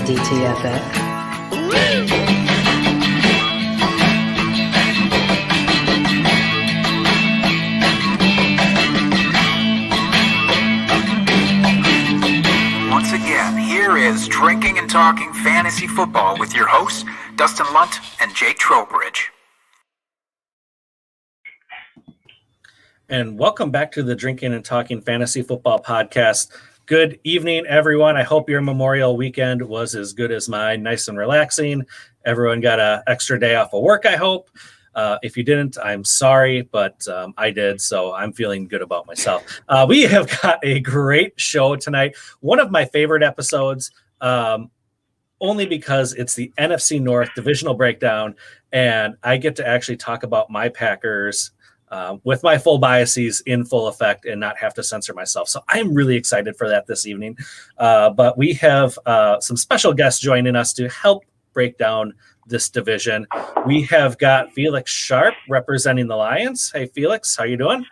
DTFF. Once again, here is Drinking and Talking Fantasy Football with your hosts, Dustin Lunt and Jake Trowbridge. And welcome back to the Drinking and Talking Fantasy Football podcast. Good evening, everyone. I hope your Memorial weekend was as good as mine, nice and relaxing. Everyone got an extra day off of work, I hope. If you didn't, I'm sorry, but I did, so I'm feeling good about myself. We have got a great show tonight. One of my favorite episodes, only because it's the NFC North Divisional breakdown, and I get to actually talk about my Packers with my full biases in full effect and not have to censor myself. So I'm really excited for that this evening. But we have some special guests joining us to help break down this division. We have got Felix Sharpe representing the Lions. Hey, Felix, how you doing?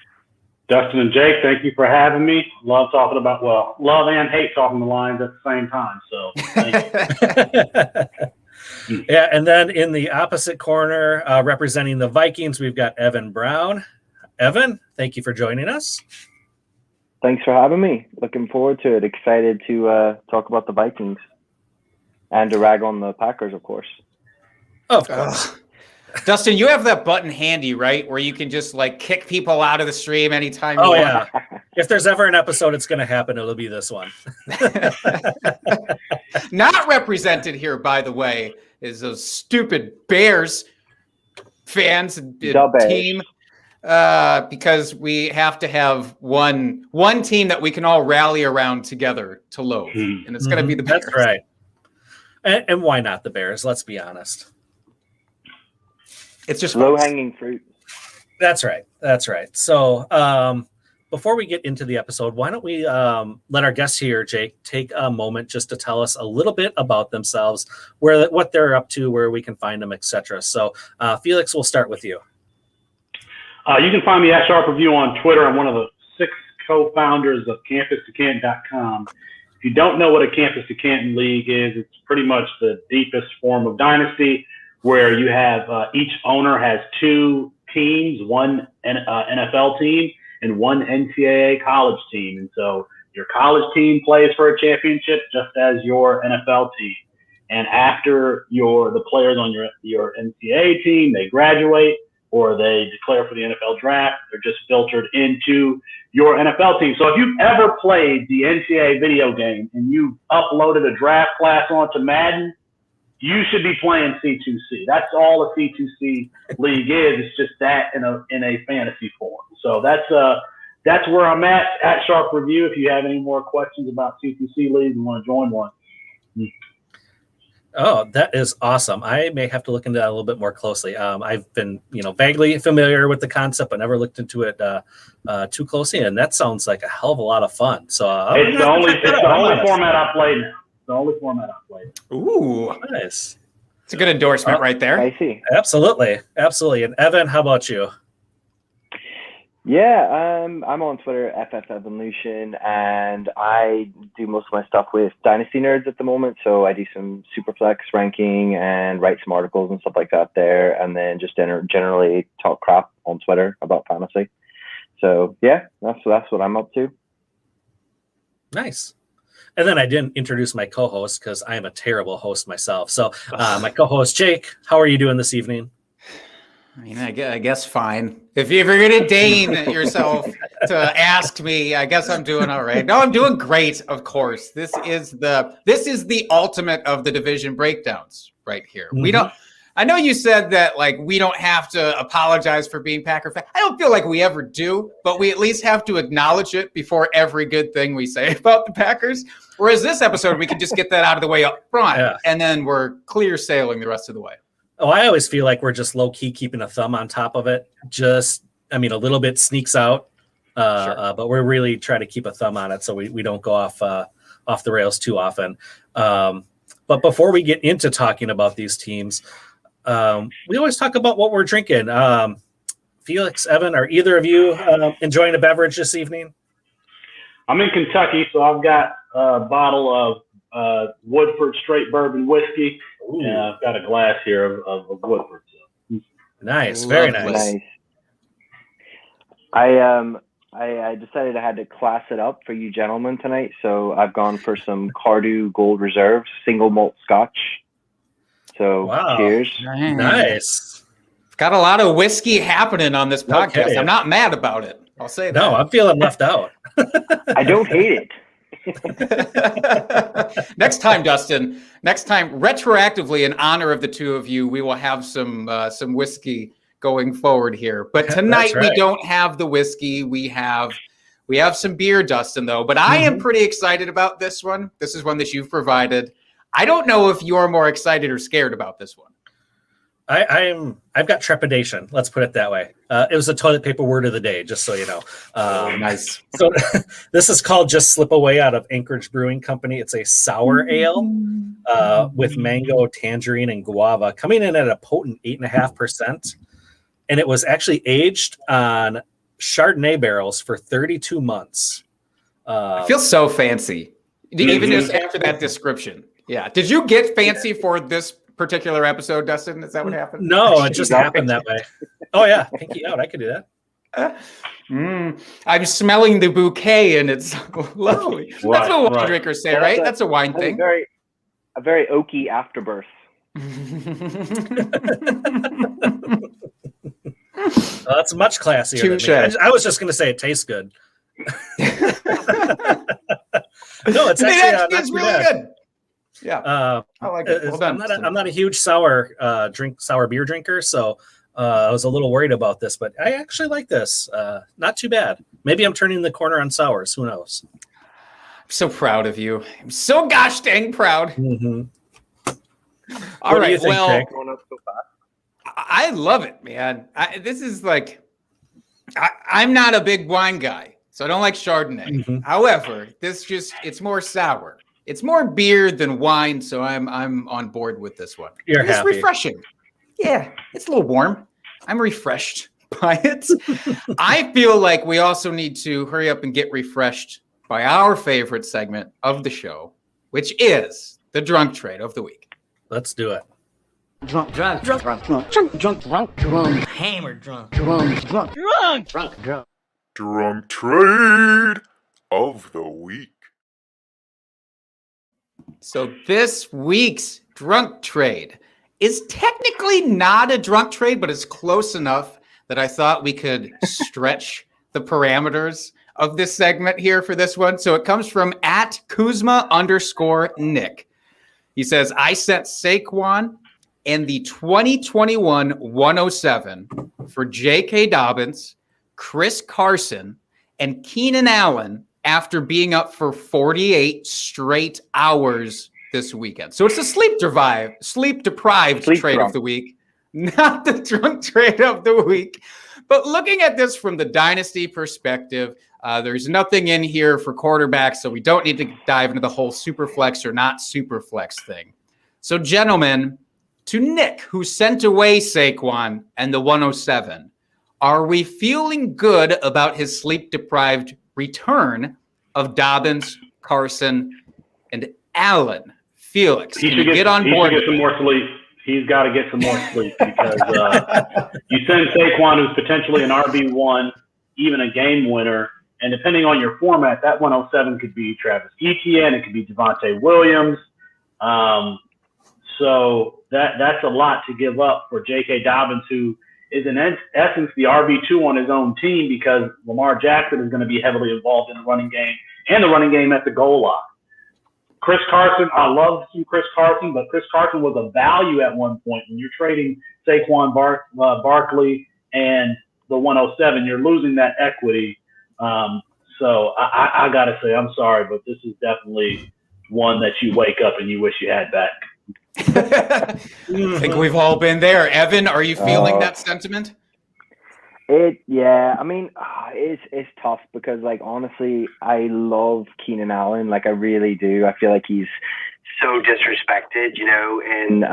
Dustin and Jake, thank you for having me. Love talking about, love and hate talking the Lions at the same time. So thank you. Yeah, and then in the opposite corner, representing the Vikings, we've got Evan Brown. Evan, thank you for joining us. Thanks for having me. Looking forward to it. Excited to talk about the Vikings and to rag on the Packers, of course. Of course. Dustin, you have that button handy, right? Where you can just like kick people out of the stream anytime you want. Yeah. If there's ever an episode it's going to happen, it'll be this one. Not represented here, by the way, is those stupid Bears fans team. Because we have to have one team that we can all rally around together to load. And it's going to be the Bears. That's right. And why not the Bears? Let's be honest. It's just low-hanging fruit. That's right. That's right. So before we get into the episode, why don't we let our guests here, Jake, take a moment just to tell us a little bit about themselves, what they're up to, where we can find them, etc. So Felix, we'll start with you. You can find me at Sharpe Review on Twitter. I'm one of the 6 co-founders of CampusToCanton.com. If you don't know what a Campus to Canton League is, it's pretty much the deepest form of dynasty where you have each owner has 2 teams, one NFL team and one NCAA college team. And so your college team plays for a championship just as your NFL team. And after the players on your NCAA team, they graduate or they declare for the NFL draft, they're just filtered into your NFL team. So if you've ever played the NCAA video game and you uploaded a draft class onto Madden, you should be playing C2C. That's all a C2C league is. It's just that in a fantasy form. So that's where I'm at Sharpe Review. If you have any more questions about C2C leagues and want to join one. Oh, that is awesome. I may have to look into that a little bit more closely. I've been, vaguely familiar with the concept, but never looked into it too closely. And that sounds like a hell of a lot of fun. So it's the only format I play now. The only format I played. Ooh, nice. It's a good endorsement right there. I see. Absolutely. And Evan, how about you? Yeah, I'm on Twitter, FFEvolution, and I do most of my stuff with Dynasty Nerds at the moment. So I do some Superflex ranking and write some articles and stuff like that there, and then just generally talk crap on Twitter about fantasy. So yeah, that's what I'm up to. Nice. And then I didn't introduce my co-host because I am a terrible host myself. So my co-host, Jake, how are you doing this evening? I mean, I guess fine. If you're going to deign yourself to ask me, I guess I'm doing all right. No, I'm doing great, of course. This is the ultimate of the division breakdowns right here. Mm-hmm. I know you said that we don't have to apologize for being Packer fan. I don't feel like we ever do, but we at least have to acknowledge it before every good thing we say about the Packers. Whereas this episode, we can just get that out of the way up front, and then we're clear sailing the rest of the way. Oh, I always feel like we're just low-key keeping a thumb on top of it. A little bit sneaks out, sure. But we're really trying to keep a thumb on it so we don't go off the rails too often. But before we get into talking about these teams, we always talk about what we're drinking. Felix, Evan, are either of you enjoying a beverage this evening? I'm in Kentucky, so I've got a bottle of Woodford straight bourbon whiskey. Ooh. And I've got a glass here of Woodford. So. Nice, very Lovely. nice. I decided I had to class it up for you gentlemen tonight, so I've gone for some Cardew Gold Reserve single malt Scotch. So Wow. cheers. Nice. Got a lot of whiskey happening on this podcast. Okay. I'm not mad about it. I'll say that. No, I'm feeling left out. I don't hate it. Next time, Dustin. Next time, retroactively, in honor of the two of you, we will have some whiskey going forward here. But tonight right. we don't have the whiskey. We have some beer, Dustin, though. But I am pretty excited about this one. This is one that you've provided. I don't know if you're more excited or scared about this one. I've got trepidation. Let's put it that way. It was a toilet paper word of the day, just so you know. Nice. So this is called Just Slip Away out of Anchorage Brewing Company. It's a sour ale with mango, tangerine, and guava, coming in at a potent 8.5%. And it was actually aged on Chardonnay barrels for 32 months. I feel so fancy, even just after that description. Yeah. Did you get fancy for this particular episode, Dustin? Is that what happened? No, it just happened that way. Oh yeah, pinky out. I could do that. I'm smelling the bouquet, and it's lovely. Right, That's what wine right. drinkers say, right? That's a wine thing. A very oaky afterbirth. That's much classier than me. I was just going to say it tastes good. No, it's actually it's really good. Yeah, I like it. Well done. I'm not a huge sour beer drinker, so I was a little worried about this, but I actually like this. Not too bad. Maybe I'm turning the corner on sours. Who knows? I'm so proud of you. I'm so gosh dang proud. Mm-hmm. All right. Well, Jake? I love it, man. This is like, I'm not a big wine guy, so I don't like Chardonnay. Mm-hmm. However, it's more sour. It's more beer than wine, so I'm on board with this one. You're it's happy. Refreshing. Yeah, it's a little warm. I'm refreshed by it. I feel like we also need to hurry up and get refreshed by our favorite segment of the show, which is the drunk trade of the week. Let's do it. Drunk, hammered drunk. Drunk trade of the week. So this week's drunk trade is technically not a drunk trade, but it's close enough that I thought we could stretch the parameters of this segment here for this one. So it comes from @Kuzma_Nick. He says, I sent Saquon and the 2021 107 for J.K. Dobbins, Chris Carson, and Keenan Allen after being up for 48 straight hours this weekend. So it's a sleep deprived trade of the week, not the drunk trade of the week. But looking at this from the dynasty perspective, there's nothing in here for quarterbacks, so we don't need to dive into the whole super flex or not super flex thing. So gentlemen, to Nick, who sent away Saquon and the 107, are we feeling good about his sleep-deprived return of Dobbins, Carson, and Allen? Felix, can you get on board? He should get some more sleep. He's got to get some more sleep because you send Saquon, who's potentially an RB1, even a game winner, and depending on your format, that 107 could be Travis Etienne, it could be Javonte Williams. So that's a lot to give up for J.K. Dobbins, who is in essence the RB2 on his own team because Lamar Jackson is going to be heavily involved in the running game and the running game at the goal line. Chris Carson, I love some Chris Carson, but Chris Carson was a value at one point. When you're trading Saquon Barkley and the 107, you're losing that equity. So I got to say, I'm sorry, but this is definitely one that you wake up and you wish you had back. I think we've all been there. Evan, are you feeling that sentiment? Yeah. I mean, it's tough because, like, honestly, I love Keenan Allen. Like, I really do. I feel like he's so disrespected, you know, and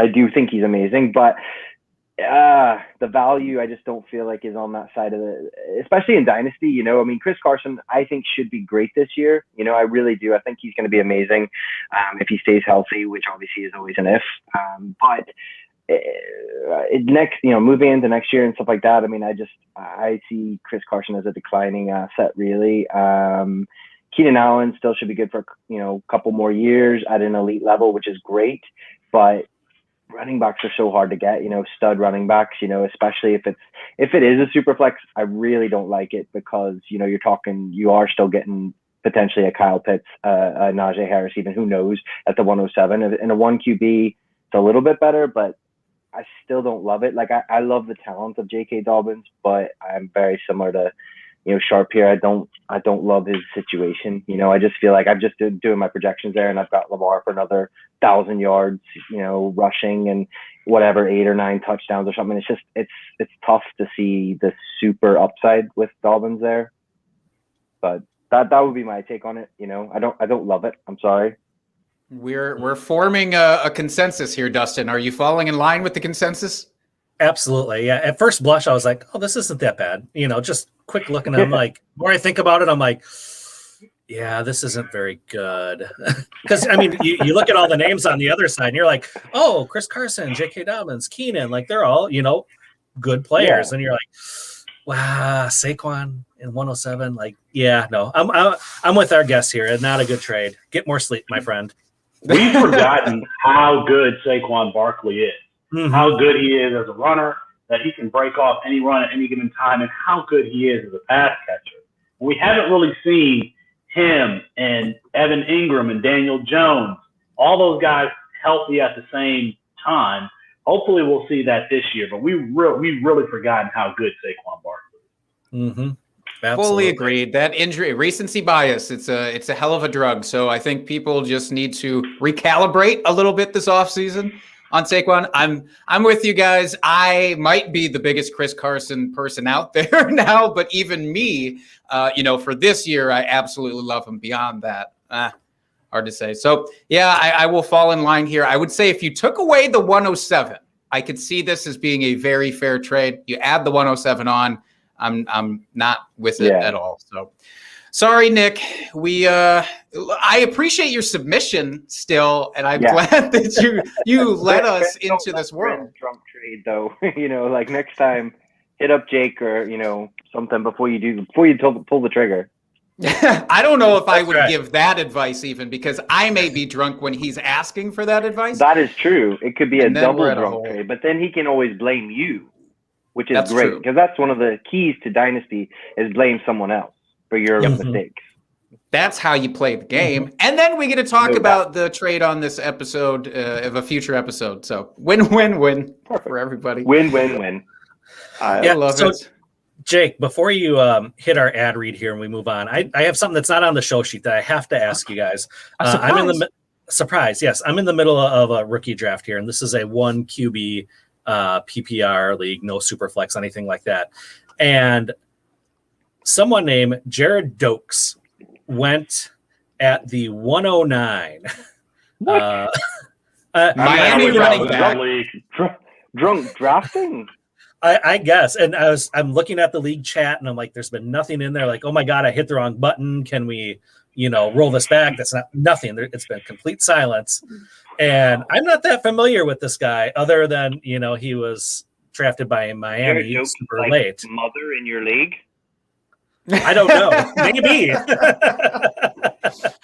I do think he's amazing. But The value I just don't feel like is on that side of it, especially in Dynasty. You know, I mean, Chris Carson, I think should be great this year. You know, I really do. I think he's going to be amazing if he stays healthy, which obviously is always an if. But next, you know, moving into next year and stuff like that, I mean, I see Chris Carson as a declining asset, really. Keenan Allen still should be good for, you know, a couple more years at an elite level, which is great. But running backs are so hard to get, you know, stud running backs, you know, especially if it is a super flex. I really don't like it because, you know, you are still getting potentially a Kyle Pitts, a Najee Harris, even who knows at the 107. In a 1 QB, it's a little bit better, but I still don't love it. Like I love the talent of J.K. Dobbins, but I'm very similar to, you know, Sharpe here. I don't love his situation. You know, I just feel like I'm just doing my projections there, and I've got Lamar for another 1,000 yards, you know, rushing and whatever, 8 or 9 touchdowns or something. It's just it's tough to see the super upside with Dobbins there. But that would be my take on it. You know, I don't love it. I'm sorry. We're forming a consensus here, Dustin. Are you falling in line with the consensus? Absolutely. Yeah. At first blush, I was like, oh, this isn't that bad. You know, just quick look. And I'm like, the more I think about it, I'm like, yeah, this isn't very good. Because, I mean, you look at all the names on the other side and you're like, oh, Chris Carson, J.K. Dobbins, Keenan, like they're all, you know, good players. Yeah. And you're like, wow, Saquon in 107. Like, yeah, no, I'm with our guest here. Not a good trade. Get more sleep, my friend. We've forgotten how good Saquon Barkley is. Mm-hmm. How good he is as a runner, that he can break off any run at any given time, and how good he is as a pass catcher. We haven't really seen him and Evan Ingram and Daniel Jones, all those guys healthy at the same time. Hopefully we'll see that this year, but we've really forgotten how good Saquon Barkley is. Mm-hmm. Fully agreed. That injury, recency bias, it's a hell of a drug. So I think people just need to recalibrate a little bit this offseason. On Saquon, I'm with you guys. I might be the biggest Chris Carson person out there now, but even me, you know, for this year, I absolutely love him. Beyond that, hard to say. So yeah, I will fall in line here. I would say if you took away the 107, I could see this as being a very fair trade. You add the 107 on, I'm not with it at all. So. Sorry, Nick. I appreciate your submission still, and I'm glad that you led us into this world. Trump trade, though. You know, like next time, hit up Jake or you know something before you pull the trigger. I don't know if I would give that advice even because I may be drunk when he's asking for that advice. That is true. It could be a double drunk trade, but then he can always blame you, which is great because that's one of the keys to Dynasty is blame someone else for your mistakes. That's how you play the game. And then we get to talk about the trade on this episode of a future episode. So win-win-win for everybody. Win-win-win. I love it. Jake, before you hit our ad read here and we move on, I have something that's not on the show sheet that I have to ask you guys. I'm in the surprise. Yes, I'm in the middle of a rookie draft here, and this is a 1 QB PPR league, no super flex, anything like that. And someone named Jared Dokes went at the 109. Miami running back. Drunk drafting? I guess. And I'm looking at the league chat and I'm like, there's been nothing in there. Like, oh my God, I hit the wrong button. Can we, you know, roll this back? That's nothing. It's been complete silence. And I'm not that familiar with this guy other than, you know, he was drafted by Miami super late. Mother in your league? I don't know. Maybe.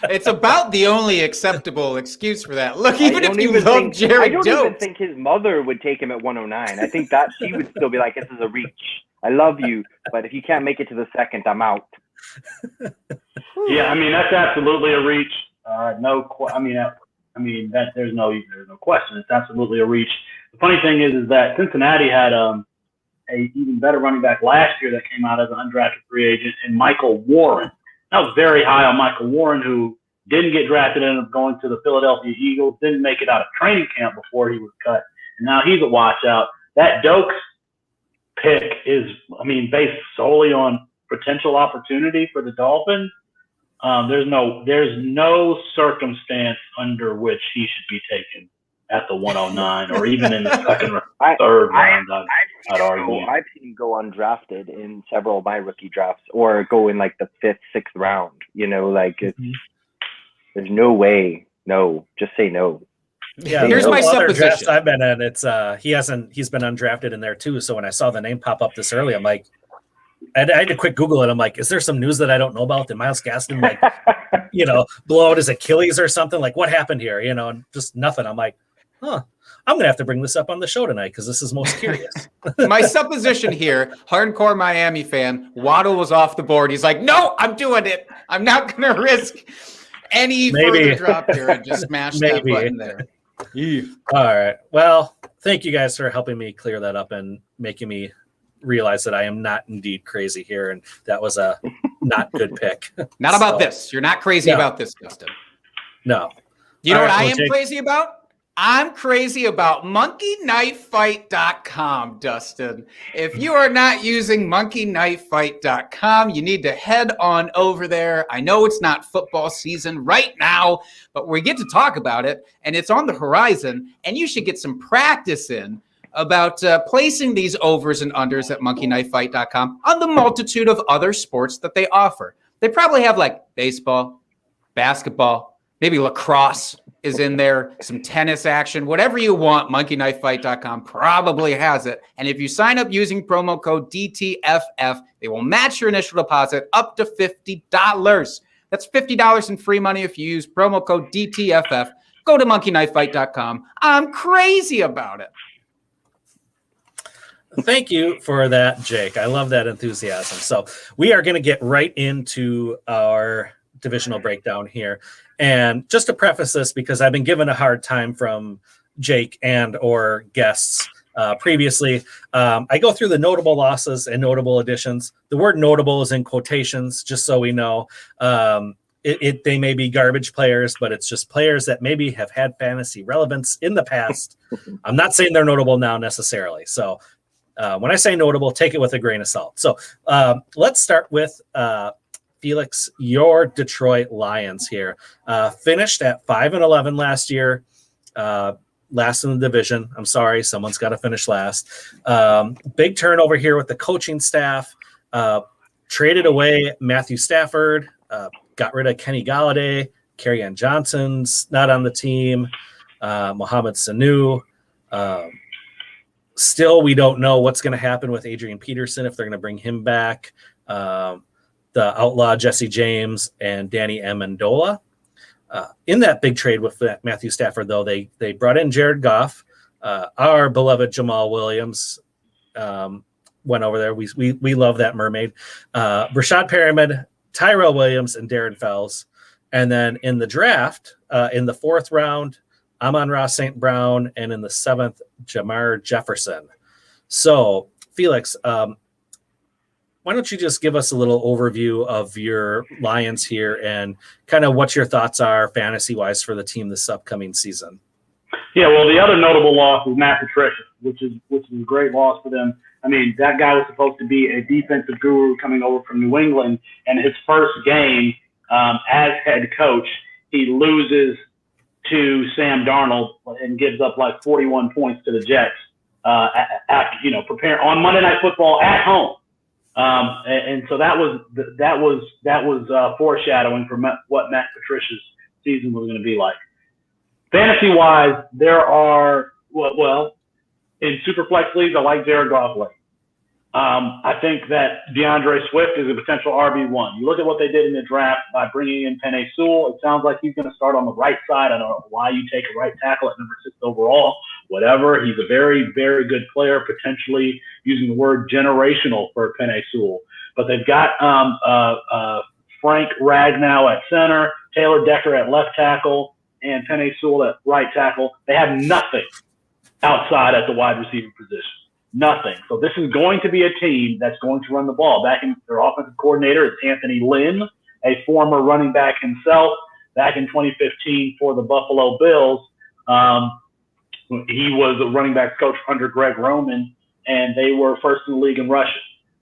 It's about the only acceptable excuse for that. Look, even if you love Jared Dokes. I don't even think his mother would take him at 109. I think that she would still be like, this is a reach. I love you, but if you can't make it to the second, I'm out. Yeah, I mean, that's absolutely a reach. There's no question. It's absolutely a reach. The funny thing is that Cincinnati had a even better running back last year that came out as an undrafted free agent in Michael Warren. I was very high on Michael Warren, who didn't get drafted, ended up going to the Philadelphia Eagles, didn't make it out of training camp before he was cut, and now he's a washout. That Dokes pick is, based solely on potential opportunity for the Dolphins. There's no circumstance under which he should be taken at the 109 or even in the second or I- third round. I'd So argue. I've seen him go undrafted in several of my rookie drafts, or go in like the 5th, 6th round. You know, like there's no way. No, just say no. Yeah, Here's my other drafts supposition. I've been in. It's he's been undrafted in there too. So when I saw the name pop up this early, I'm like, I had to quick Google it. I'm like, is there some news that I don't know about? Did Myles Gaskin blow out his Achilles or something? Like, what happened here? And just nothing. I'm like, I'm gonna have to bring this up on the show tonight because this is most curious. My supposition here, hardcore Miami fan, Waddle was off the board. He's like, no, I'm doing it. I'm not going to risk any further drop here and just smash that button there. All right. Well, thank you guys for helping me clear that up and making me realize that I am not indeed crazy here. And that was a not good pick. Not about this. You're not crazy about this, Dustin. No. You know All what right, I am crazy about? I'm crazy about monkeyknifefight.com, Dustin. If you are not using monkeyknifefight.com, you need to head on over there. I know it's not football season right now, but we get to talk about it, and it's on the horizon, and you should get some practice in about placing these overs and unders at monkeyknifefight.com on the multitude of other sports that they offer. They probably have like baseball, basketball, maybe lacrosse is in there, some tennis action, whatever you want, monkeyknifefight.com probably has it. And if you sign up using promo code DTFF, they will match your initial deposit up to $50. That's $50 in free money if you use promo code DTFF. Go to monkeyknifefight.com. I'm crazy about it. Thank you for that, Jake. I love that enthusiasm. So we are going to get right into our divisional breakdown here. And just to preface this, because I've been given a hard time from Jake and or guests previously, I go through the notable losses and notable additions. The word notable is in quotations, just so we know. They may be garbage players, but it's just players that maybe have had fantasy relevance in the past. I'm not saying they're notable now necessarily. So when I say notable, take it with a grain of salt. So let's start with Felix, your Detroit Lions here finished at 5-11 last year, last in the division. I'm sorry, someone's got to finish last. Big turnover here with the coaching staff. Traded away Matthew Stafford, got rid of Kenny Galladay, Kerryon Johnson's not on the team, Mohamed Sanu. Still, we don't know what's going to happen with Adrian Peterson, if they're going to bring him back. The outlaw Jesse James and Danny Amendola. In that big trade with Matthew Stafford, though, they brought in Jared Goff. Our beloved Jamal Williams went over there. We love that mermaid. Rashad Perriman, Tyrell Williams, and Darren Fells. And then in the draft, in the 4th round, Amon-Ra St. Brown, and in the 7th, Jamar Jefferson. So, Felix, why don't you just give us a little overview of your Lions here and kind of what your thoughts are fantasy-wise for the team this upcoming season? Yeah, well, the other notable loss was Matt Patricia, which is a great loss for them. I mean, that guy was supposed to be a defensive guru coming over from New England, and his first game as head coach, he loses to Sam Darnold and gives up like 41 points to the Jets after, prepare on Monday Night Football at home. And so that was foreshadowing for what Matt Patricia's season was going to be like. Fantasy-wise, there are, in Superflex leagues, I like Jared Goff late. I think that Deandre Swift is a potential RB1. You look at what they did in the draft by bringing in Penei Sewell. It sounds like he's going to start on the right side. I don't know why you take a right tackle at number 6 overall. Whatever. He's a very, very good player, potentially using the word generational for Penei Sewell. But they've got Frank Ragnow at center, Taylor Decker at left tackle, and Penei Sewell at right tackle. They have nothing outside at the wide receiver position. Nothing. So this is going to be a team that's going to run the ball. Back in their offensive coordinator is Anthony Lynn, a former running back himself, back in 2015 for the Buffalo Bills. He was a running back coach under Greg Roman, and they were first in the league in rushing.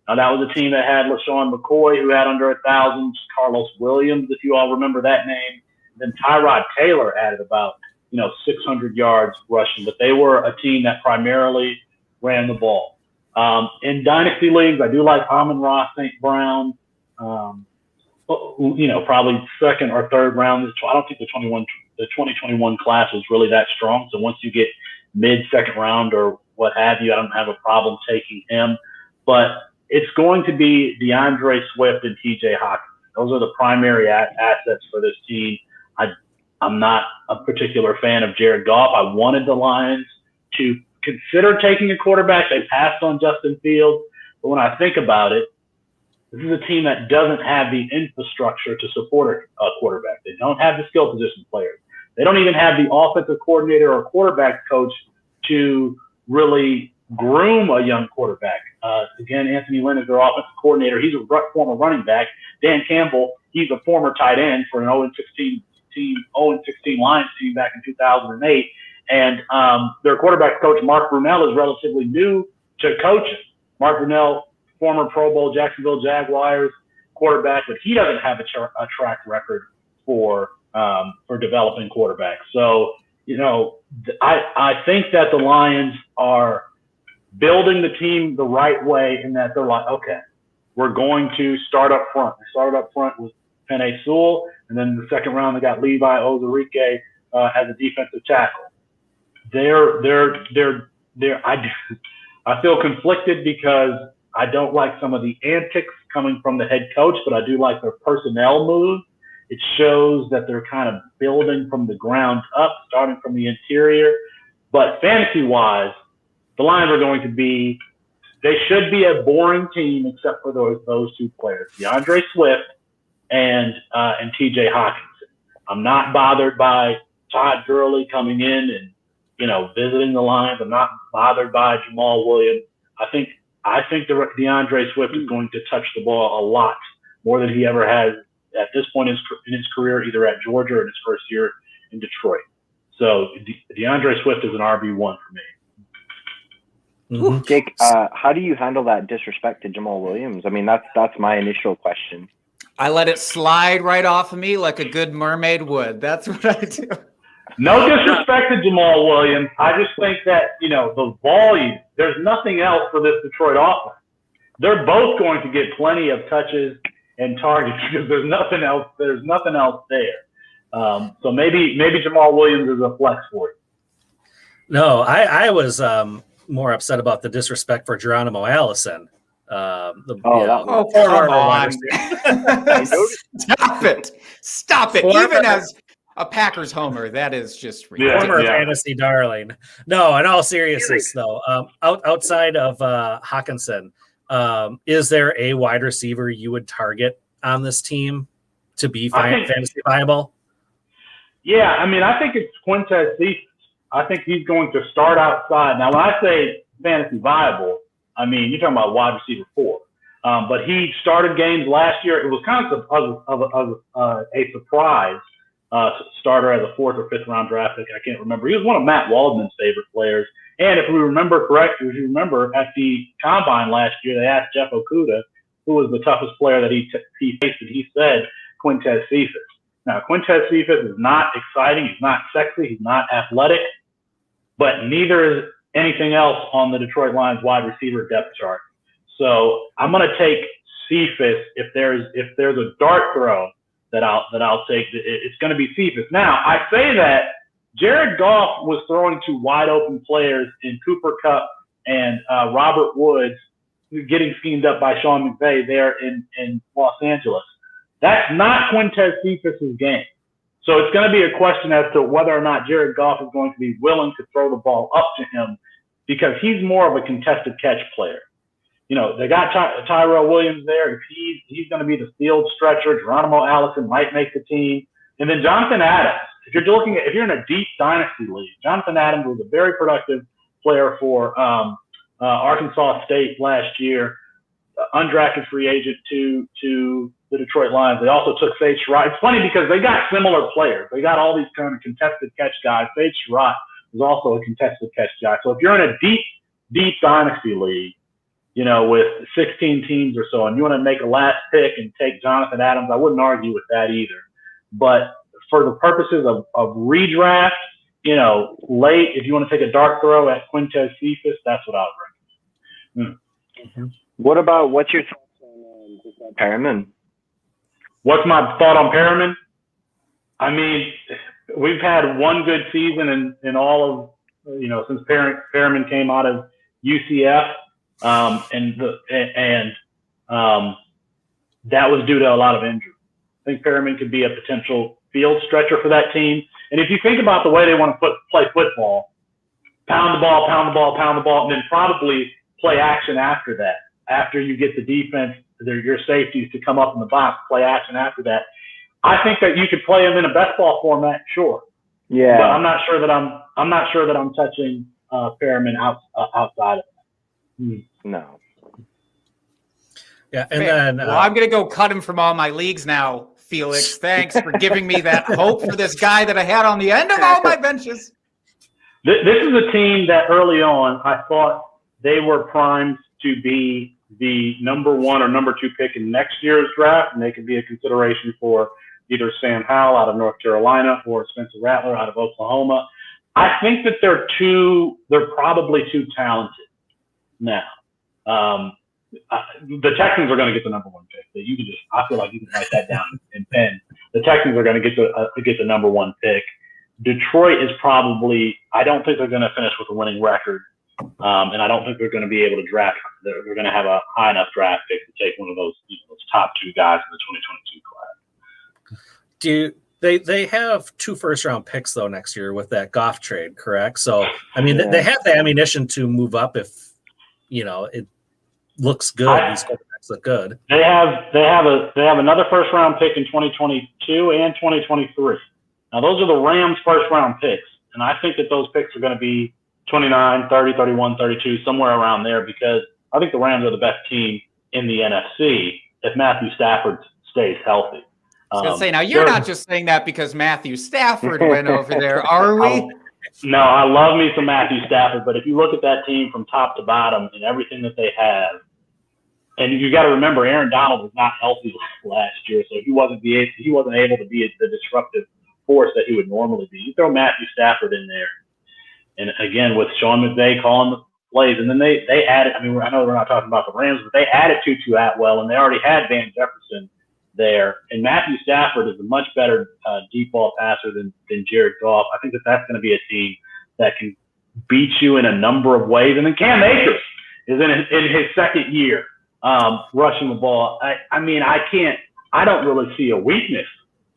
Now, that was a team that had LaShawn McCoy, who had under 1,000, Carlos Williams, if you all remember that name. Then Tyrod Taylor added about 600 yards rushing, but they were a team that primarily ran the ball. In dynasty leagues, I do like Amon-Ra St. Brown, probably second or third round. I don't think the 2021 class was really that strong. So once you get mid-second round or what have you, I don't have a problem taking him. But it's going to be Deandre Swift and TJ Hawkins. Those are the primary assets for this team. I'm not a particular fan of Jared Goff. I wanted the Lions to consider taking a quarterback. They passed on Justin Fields. But when I think about it, this is a team that doesn't have the infrastructure to support a quarterback. They don't have the skill position players. They don't even have the offensive coordinator or quarterback coach to really groom a young quarterback. Again, Anthony Lynn is their offensive coordinator. He's a former running back. Dan Campbell, he's a former tight end for an 0-16 Lions team back in 2008. And their quarterback coach, Mark Brunell, is relatively new to coaching. Mark Brunell, former Pro Bowl Jacksonville Jaguars quarterback, but he doesn't have a track record for developing quarterbacks. So, I think that the Lions are building the team the right way in that they're like, okay, we're going to start up front. They started up front with Penei Sewell, and then in the second round they got Levi Ozarike as a defensive tackle. I feel conflicted because I don't like some of the antics coming from the head coach, but I do like their personnel moves. It shows that they're kind of building from the ground up, starting from the interior. But fantasy-wise, the Lions are going to be – they should be a boring team except for those two players, Deandre Swift and TJ Hawkinson. I'm not bothered by Todd Gurley coming in and, visiting the Lions. I'm not bothered by Jamal Williams. I think DeAndre Swift is going to touch the ball a lot more than he ever has at this point in his career, either at Georgia or in his first year in Detroit. So DeAndre Swift is an RB1 for me. Mm-hmm. Jake, how do you handle that disrespect to Jamal Williams? I mean, that's my initial question. I let it slide right off of me like a good mermaid would. That's what I do. No disrespect to Jamal Williams. I just think that, the volume, there's nothing else for this Detroit offense. They're both going to get plenty of touches and targets because there's nothing else there. So maybe Jamal Williams is a flex for you. No, I was more upset about the disrespect for Geronimo Allison. Come on. Stop it. Even as a Packers homer, that is just ridiculous. Former fantasy darling. No, in all seriousness, though, outside of Hawkinson, is there a wide receiver you would target on this team to be fantasy viable? Yeah, I think it's Quintez Cephas. I think he's going to start outside. Now, when I say fantasy viable, you're talking about wide receiver 4. But he started games last year. It was kind of a surprise starter as a 4th or 5th round draft pick. I can't remember. He was one of Matt Waldman's favorite players. And if we remember correctly, at the combine last year, they asked Jeff Okudah who was the toughest player that he faced, and he said Quintez Cephas. Now, Quintez Cephas is not exciting. He's not sexy. He's not athletic. But neither is anything else on the Detroit Lions wide receiver depth chart. So I'm going to take Cephas if there's a dart throw that I'll take. It's going to be Cephas. Now, I say that Jared Goff was throwing to wide open players in Cooper Kupp and Robert Woods, getting schemed up by Sean McVay there in Los Angeles. That's not Quintez Cephas' game. So it's going to be a question as to whether or not Jared Goff is going to be willing to throw the ball up to him, because he's more of a contested catch player. They got Tyrell Williams there. He's going to be the field stretcher. Geronimo Allison might make the team. And then Jonathan Adams. If you're in a deep dynasty league, Jonathan Adams was a very productive player for Arkansas State last year, undrafted free agent to the Detroit Lions. They also took Sage Sherrod. It's funny because they got similar players. They got all these kind of contested catch guys. Sage Sherrod was also a contested catch guy. So if you're in a deep dynasty league, with 16 teams or so, and you want to make a last pick and take Jonathan Adams, I wouldn't argue with that either. But for the purposes of redraft late, if you want to take a dart throw at Quintez Cephas, that's what I would recommend. What's your thoughts on Perriman? What's my thought on Perriman? I mean, we've had one good season in all of, since Perriman came out of UCF, and that was due to a lot of injuries. I think Perriman could be a potential field stretcher for that team. And if you think about the way they want to play football, pound the ball, and then probably play action after that. After you get the defense, your safeties to come up in the box, play action after that. I think that you could play them in a best ball format, sure. Yeah. But I'm not sure that I'm touching Perriman outside of that. No. Yeah, and then well, I'm gonna go cut him from all my leagues now, Felix. Thanks for giving me that hope for this guy that I had on the end of all my benches. This is a team that early on I thought they were primed to be the number 1 or number 2 pick in next year's draft, and they could be a consideration for either Sam Howell out of North Carolina or Spencer Rattler out of Oklahoma. I think that they're probably too talented now. The Texans are going to get the number 1 pick. I feel like you can write that down in pen. The Texans are going to get the number 1 pick. Detroit is probably, I don't think they're going to finish with a winning record. And I don't think they're going to be able to draft. They're going to have a high enough draft pick to take one of those, those top 2 guys in the 2022 class. They have 2 first-round picks though next year with that Goff trade, correct? So I mean, they have the ammunition to move up if it looks good. These quarterbacks look good. They have another first-round pick in 2022 and 2023. Now those are the Rams' first-round picks, and I think that those picks are going to be 29, 30, 31, 32, somewhere around there, because I think the Rams are the best team in the NFC if Matthew Stafford stays healthy. I was going to say, now you're not just saying that because Matthew Stafford went over there, are we? No, I love me some Matthew Stafford, but if you look at that team from top to bottom and everything that they have, and you got to remember, Aaron Donald was not healthy last year, so he wasn't able to be the disruptive force that he would normally be. You throw Matthew Stafford in there, and again, with Sean McVay calling the plays, and then they added, I know we're not talking about the Rams, but they added Tutu Atwell, and they already had Van Jefferson there. And Matthew Stafford is a much better deep ball passer than Jared Goff. I think that's going to be a team that can beat you in a number of ways. And then Cam Akers is in his second year rushing the ball. I don't really see a weakness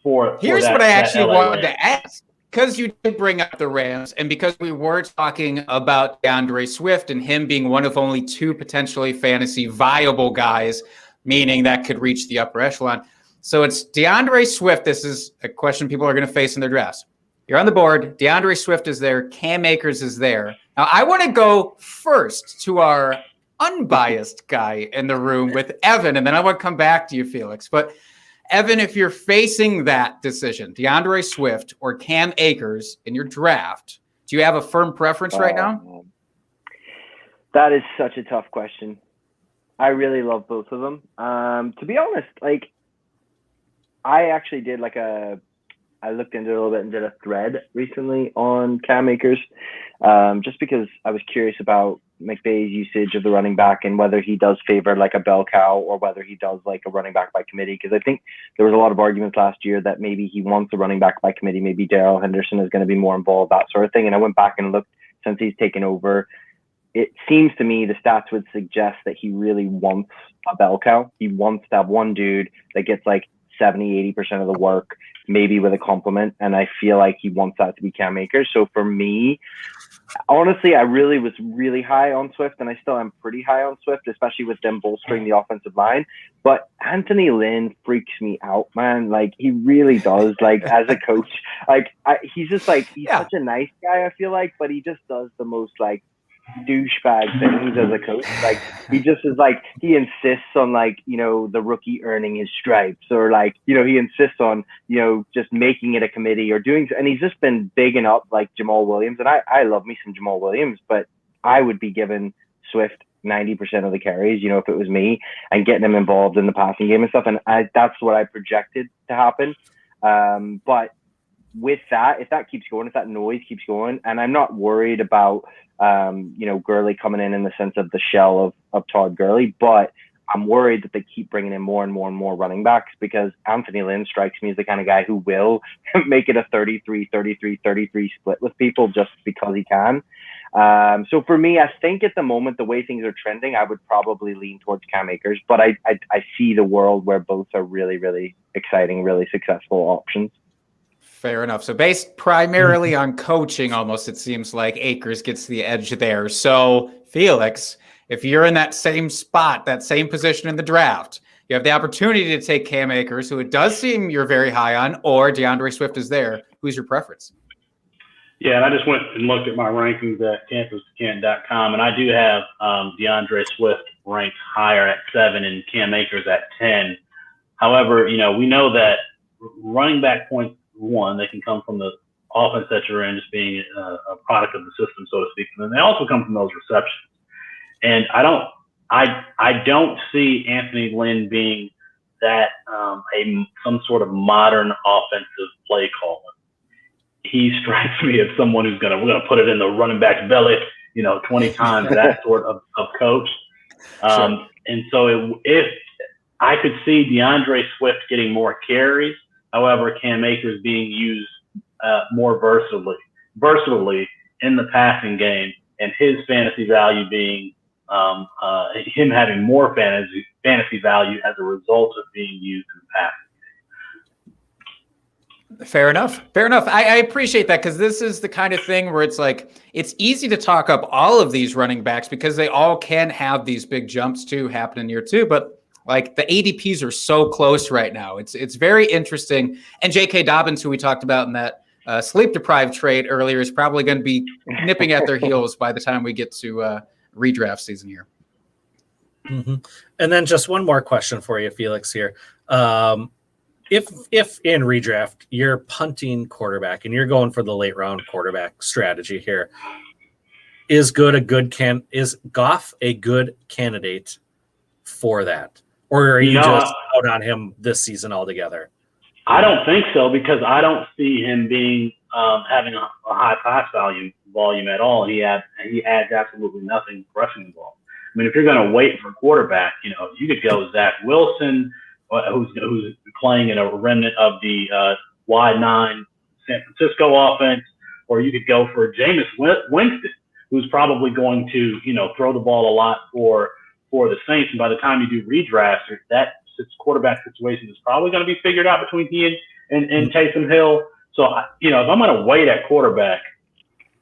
for Here's that, what I actually wanted Rams. to ask. Because you did bring up the Rams, and because we were talking about Deandre Swift and him being one of only 2 potentially fantasy viable guys, meaning that could reach the upper echelon. So it's Deandre Swift. This is a question people are going to face in their drafts. You're on the board. Deandre Swift is there. Cam Akers is there. Now, I want to go first to our unbiased guy in the room with Evan, and then I want to come back to you, Felix. But Evan, if you're facing that decision, DeAndre Swift or Cam Akers in your draft, do you have a firm preference right now? That is such a tough question. I really love both of them. To be honest, I actually did I looked into it a little bit and did a thread recently on Cam Akers, just because I was curious about McVay's usage of the running back and whether he does favor a bell cow or whether he does a running back by committee. Because I think there was a lot of arguments last year that maybe he wants a running back by committee. Maybe Darrell Henderson is going to be more involved, that sort of thing. And I went back and looked since he's taken over. It seems to me the stats would suggest that he really wants a bell cow. He wants to have one dude that gets 70, 80% of the work, maybe with a compliment. And I feel like he wants that to be Cam Akers. So for me, honestly, I really was really high on Swift, and I still am pretty high on Swift, especially with them bolstering the offensive line. But Anthony Lynn freaks me out, man. He really does. As a coach, he's just he's such a nice guy, I feel like, but he just does the most douchebag things as a coach. He just is he insists on the rookie earning his stripes, or he insists on just making it a committee or doing, and he's just been bigging up Jamal Williams, and I love me some Jamal Williams, but I would be giving Swift 90% of the carries, if it was me, and getting him involved in the passing game and stuff, and that's what I projected to happen. But with that, if that keeps going, if that noise keeps going, and I'm not worried about, Gurley coming in the sense of the shell of Todd Gurley, but I'm worried that they keep bringing in more and more and more running backs, because Anthony Lynn strikes me as the kind of guy who will make it a 33-33-33 split with people just because he can. So for me, I think at the moment, the way things are trending, I would probably lean towards Cam Akers, but I see the world where both are really, really exciting, really successful options. Fair enough. So based primarily on coaching, almost, it seems like Akers gets the edge there. So Felix, if you're in that same spot, that same position in the draft, you have the opportunity to take Cam Akers, who it does seem you're very high on, or Deandre Swift is there. Who's your preference? Yeah, and I just went and looked at my rankings at campus2canton.com, and I do have Deandre Swift ranked higher at 7 and Cam Akers at 10. However, we know that running back points, one, they can come from the offense that you're in, just being a product of the system, so to speak. And then they also come from those receptions. And I don't see Anthony Lynn being that some sort of modern offensive play caller. He strikes me as someone who's we're gonna put it in the running back's belly, 20 times, that sort of coach. Sure. And so if I could see DeAndre Swift getting more carries, however, Cam Akers being used more versatilely in the passing game, and his fantasy value being him having more fantasy value as a result of being used in the passing. Fair enough. I appreciate that, because this is the kind of thing where it's like, it's easy to talk up all of these running backs because they all can have these big jumps too happen in year two. But like, the ADPs are so close right now. It's very interesting. And J.K. Dobbins, who we talked about in that sleep deprived trade earlier, is probably going to be nipping at their heels by the time we get to redraft season here. Mm-hmm. And then just one more question for you, Felix, here. If in redraft you're punting quarterback and you're going for the late round quarterback strategy here, is Goff a good candidate for that, or are you just out on him this season altogether? I don't think so, because I don't see him being having a high pass volume at all. He adds absolutely nothing rushing the ball. I mean, if you're going to wait for quarterback, you could go Zach Wilson, who's playing in a remnant of the wide 9 San Francisco offense, or you could go for Jameis Winston, who's probably going to, throw the ball a lot for the Saints. And by the time you do redraft, that quarterback situation is probably going to be figured out between he and Taysom Hill. So, if I'm going to wait at quarterback,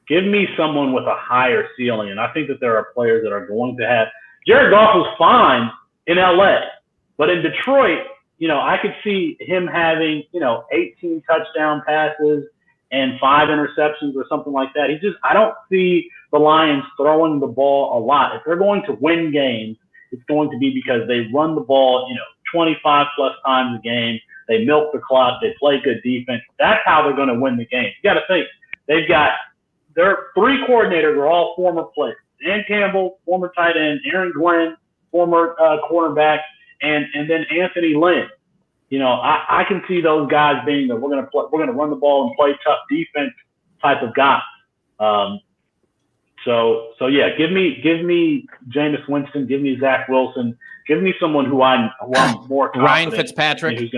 give me someone with a higher ceiling. And I think that there are players that are going to have – Jared Goff was fine in L.A., but in Detroit, I could see him having, 18 touchdown passes and 5 interceptions or something like that. I don't see the Lions throwing the ball a lot. If they're going to win games, it's going to be because they run the ball, 25 plus times a game. They milk the clock. They play good defense. That's how they're going to win the game. You got to think, their 3 coordinators are all former players. Dan Campbell, former tight end, Aaron Glenn, former cornerback, and then Anthony Lynn. I can see those guys being we're going to run the ball and play tough defense type of guys. So yeah, give me Jameis Winston, give me Zach Wilson, give me someone who I'm more confident Ryan Fitzpatrick.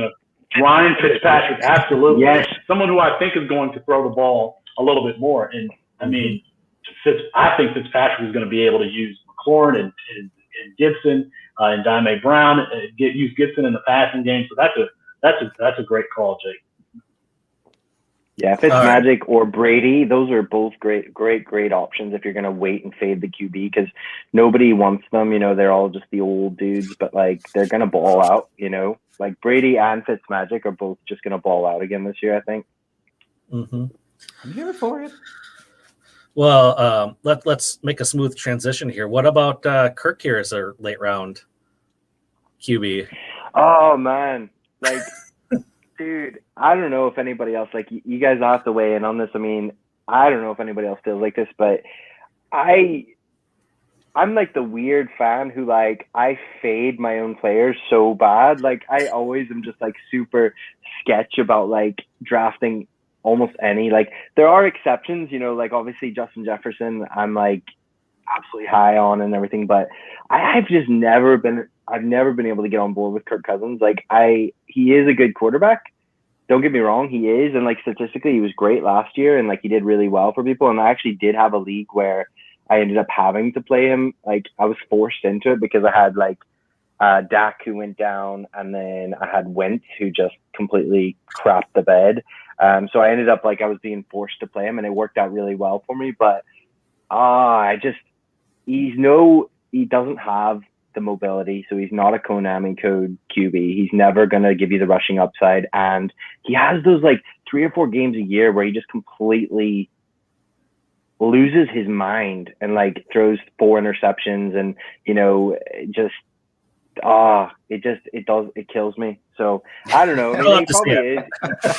Ryan Fitzpatrick, absolutely. Yes. Someone who I think is going to throw the ball a little bit more. And I mean, I think Fitzpatrick is going to be able to use McLaurin and Gibson and Dime Brown, use Gibson in the passing game. So that's a great call, Jake. Yeah, Fitzmagic or Brady, those are both great options if you're going to wait and fade the QB, because nobody wants them. They're all just the old dudes, but they're going to ball out. Like Brady and Fitzmagic are both just going to ball out again this year, I think. Mm-hmm. I'm here for it. Well, let's make a smooth transition here. What about Kirk here as a late round QB? Oh man, dude, I don't know if anybody else, you guys have to weigh in on this. I mean, I don't know if anybody else feels like this, but I'm the weird fan who I fade my own players so bad. I always am just super sketch about drafting almost any. Like there are exceptions, like obviously Justin Jefferson, I'm like absolutely high on and everything, but I've never been able to get on board with Kirk Cousins. Like he is a good quarterback. Don't get me wrong, he is, and like statistically he was great last year, and like he did really well for people. And I actually did have a league where I ended up having to play him. Like I was forced into it because I had like Dak who went down, and then I had Wentz who just completely crapped the bed. So I ended up like I was being forced to play him, and it worked out really well for me. But he doesn't have the mobility, so he's not a Konami code QB. He's never gonna give you the rushing upside, and he has those like 3 or 4 games a year where he just completely loses his mind and like throws 4 interceptions, and it kills me. So I don't know. I mean,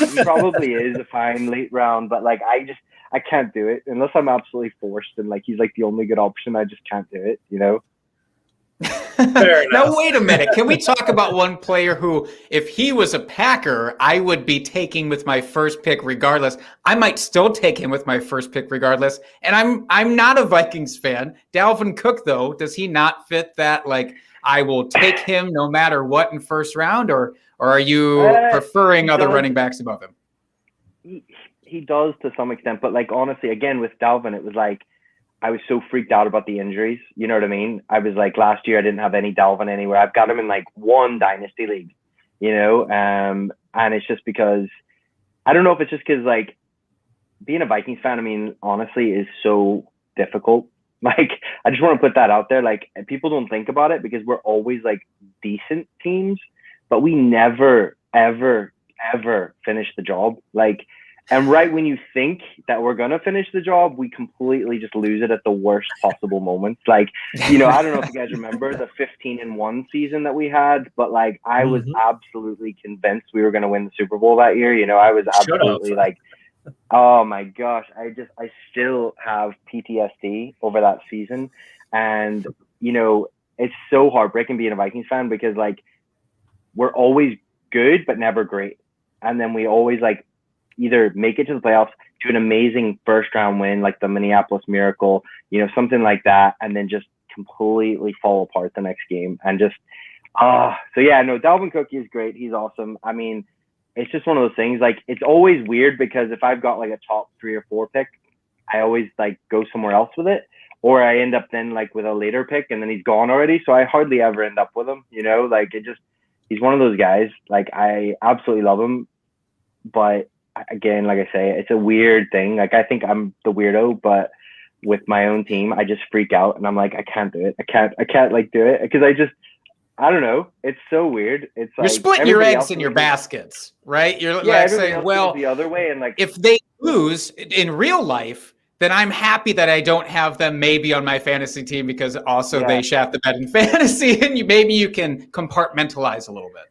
he probably is a fine late round, but like I can't do it unless I'm absolutely forced, and like he's like the only good option. I just can't do it, Now, wait a minute. Can we talk about one player who, if he was a Packer, I would be taking with my first pick regardless? I might still take him with my first pick regardless. And I'm not a Vikings fan. Dalvin Cook, though, does he not fit that? Like, I will take him no matter what in first round, or are you preferring other running backs above him? He does to some extent, but like honestly, again with Dalvin, it was like I was so freaked out about the injuries. You know what I mean? I was like, last year I didn't have any Dalvin anywhere. I've got him in like 1 dynasty league, and it's just because I don't know if it's just because like being a Vikings fan, I mean, honestly, is so difficult. Like, I just want to put that out there. Like, people don't think about it because we're always like decent teams, but we never, ever, ever finish the job. Like, and right when you think that we're going to finish the job, we completely just lose it at the worst possible moments. Like, I don't know if you guys remember the 15-1 season that we had, but like, I was absolutely convinced we were going to win the Super Bowl that year. I was absolutely like, oh my gosh, I still have PTSD over that season. And, it's so heartbreaking being a Vikings fan because like, we're always good, but never great. And then we always like, either make it to the playoffs, do an amazing first round win, like the Minneapolis Miracle, something like that, and then just completely fall apart the next game. And just, so yeah, no, Dalvin Cook is great. He's awesome. I mean, it's just one of those things. Like, it's always weird because if I've got like a top 3 or 4 pick, I always like go somewhere else with it, or I end up then like with a later pick and then he's gone already. So I hardly ever end up with him, like he's one of those guys. Like, I absolutely love him, but again, like I say, it's a weird thing. Like, I think I'm the weirdo, but with my own team, I just freak out and I'm like, I can't do it. I can't like do it because I don't know. It's so weird. It's you're like splitting your eggs in your baskets, right? You're like saying, well, the other way, and like if they lose in real life, then I'm happy that I don't have them maybe on my fantasy team because also they shaft the bed in fantasy, and maybe you can compartmentalize a little bit.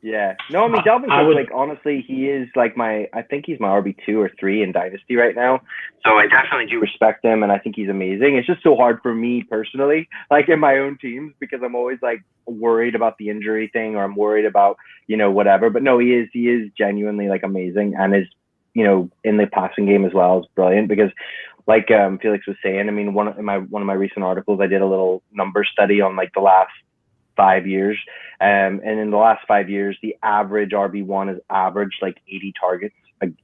Yeah. No, I mean, Dalvin Cook, like, honestly, he is like I think he's my RB2 or 3 in Dynasty right now. So I definitely do respect him, and I think he's amazing. It's just so hard for me personally, like in my own teams, because I'm always like worried about the injury thing, or I'm worried about, whatever. But no, he is genuinely like amazing, and is, in the passing game as well is brilliant because like Felix was saying, I mean, one of my recent articles, I did a little number study on like the last 5 years. And in the last 5 years, the average RB1 has averaged like 80 targets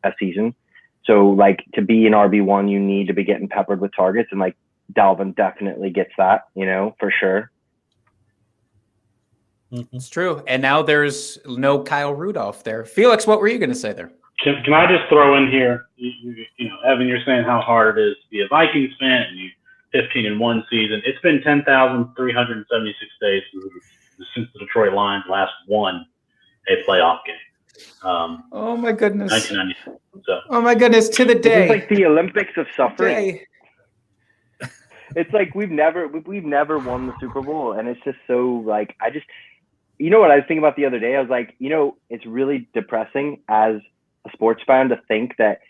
a season. So like to be an RB1, you need to be getting peppered with targets. And like Dalvin definitely gets that, for sure. It's true. And now there's no Kyle Rudolph there. Felix, what were you going to say there? Can I just throw in here, Evan, you're saying how hard it is to be a Vikings fan, and you 15-1 season. It's been 10,376 days since the Detroit Lions last won a playoff game. Oh my goodness! 1994. So. Oh my goodness! To the day. It's like the Olympics of suffering. It's like we've never won the Super Bowl, and it's just so like what I was thinking about the other day. I was like, it's really depressing as a sports fan to think that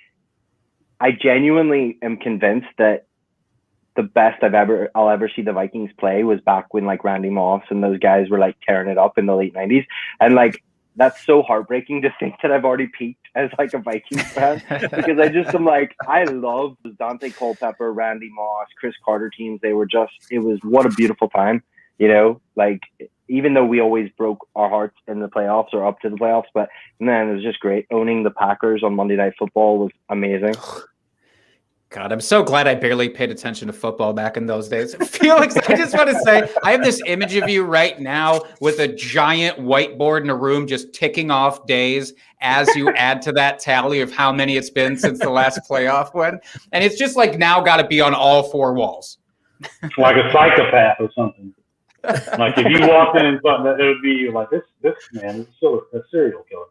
I genuinely am convinced that the best I'll ever see the Vikings play was back when like Randy Moss and those guys were like tearing it up in the late 90s. And like that's so heartbreaking to think that I've already peaked as like a Vikings fan because I'm like, I love the Dante Culpepper, Randy Moss, Chris Carter teams. It was what a beautiful time, like even though we always broke our hearts in the playoffs or up to the playoffs, but man, it was just great. Owning the Packers on Monday Night Football was amazing. God, I'm so glad I barely paid attention to football back in those days. Felix, I just want to say, I have this image of you right now with a giant whiteboard in a room just ticking off days as you add to that tally of how many it's been since the last playoff win. And it's just like now got to be on all four walls. Like a psychopath or something. Like if you walked in and thought that, it would be like, this man is still a serial killer.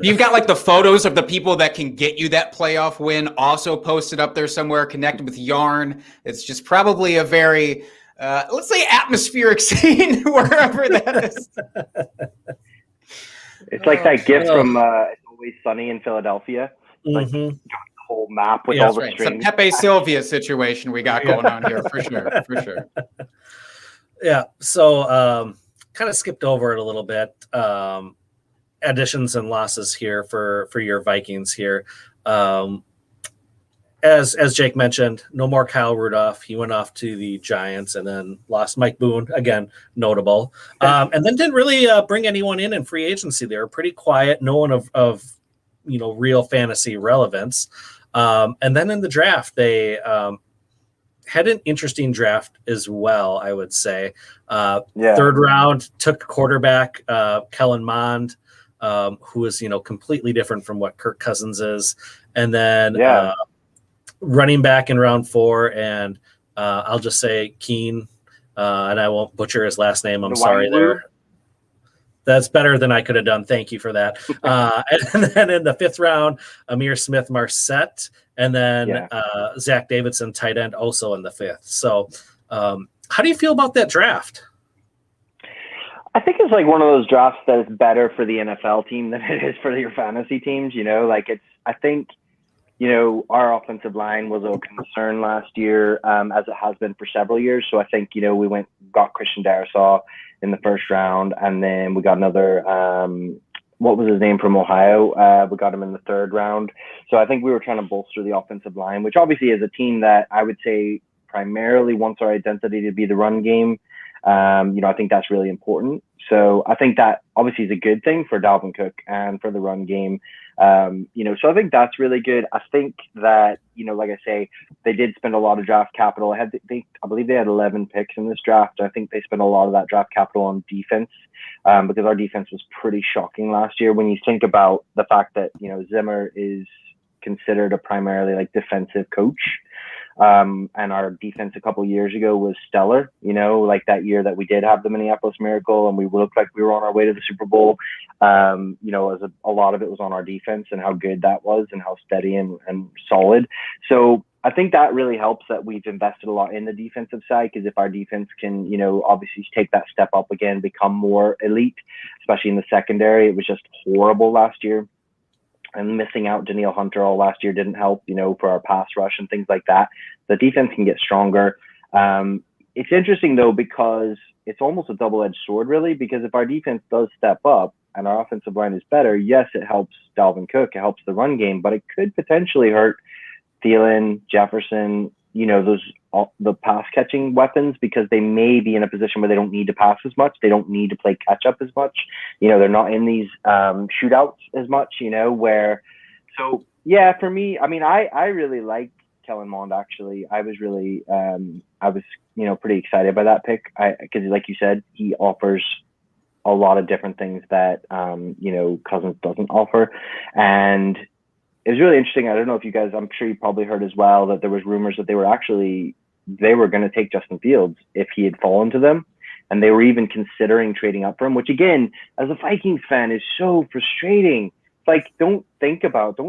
You've got like the photos of the people that can get you that playoff win also posted up there somewhere, connected with yarn. It's just probably a very, let's say, atmospheric scene wherever that is. It's like that gift from It's Always Sunny in Philadelphia. Like the whole map with all the strings. It's a Pepe Sylvia situation we got going on here for sure. Yeah. So kind of skipped over it a little bit. Additions and losses here for your Vikings here. As Jake mentioned, no more Kyle Rudolph. He went off to the Giants and then lost Mike Boone, again, notable. And then didn't really bring anyone in free agency. They were pretty quiet. No one of real fantasy relevance. And then in the draft, they had an interesting draft as well, I would say. Third round, took quarterback Kellen Mond, who is, completely different from what Kirk Cousins is. And then running back in round 4, and I'll just say Keen, and I won't butcher his last name. I'm sorry there. That's better than I could have done. Thank you for that. And then in the 5th round, Amir Smith-Marset, and then Zach Davidson, tight end, also in the 5th. So how do you feel about that draft? I think it's like one of those drafts that is better for the NFL team than it is for your fantasy teams. I think our offensive line was a concern last year, as it has been for several years. So I think, we got Christian Darrisaw in the 1st round, and then we got another, what was his name, from Ohio? We got him in the 3rd round. So I think we were trying to bolster the offensive line, which obviously is a team that I would say primarily wants our identity to be the run game. I think that's really important. So I think that obviously is a good thing for Dalvin Cook and for the run game. So I think that's really good. I think that, like I say, they did spend a lot of draft capital. I believe they had 11 picks in this draft. I think they spent a lot of that draft capital on defense, because our defense was pretty shocking last year. When you think about the fact that, Zimmer is considered a primarily like defensive coach. And our defense a couple of years ago was stellar, like that year that we did have the Minneapolis Miracle and we looked like we were on our way to the Super Bowl. As a lot of it was on our defense and how good that was and how steady and solid. So I think that really helps that we've invested a lot in the defensive side, because if our defense can, obviously take that step up again, become more elite, especially in the secondary. It was just horrible last year. And missing out Danielle Hunter all last year didn't help, for our pass rush and things like that. The defense can get stronger. It's interesting, though, because it's almost a double-edged sword, really, because if our defense does step up and our offensive line is better, yes, it helps Dalvin Cook, it helps the run game, but it could potentially hurt Dillon, Jefferson, the pass-catching weapons, because they may be in a position where they don't need to pass as much. They don't need to play catch-up as much. They're not in these shootouts as much, So, yeah, for me, I really like Kellen Mond, actually. I was really, pretty excited by that pick. Because, like you said, he offers a lot of different things that, Cousins doesn't offer. And it was really interesting. I don't know if you guys, I'm sure you probably heard as well, that there was rumors that they were going to take Justin Fields if he had fallen to them. And they were even considering trading up for him, which again, as a Vikings fan, is so frustrating. It's like, don't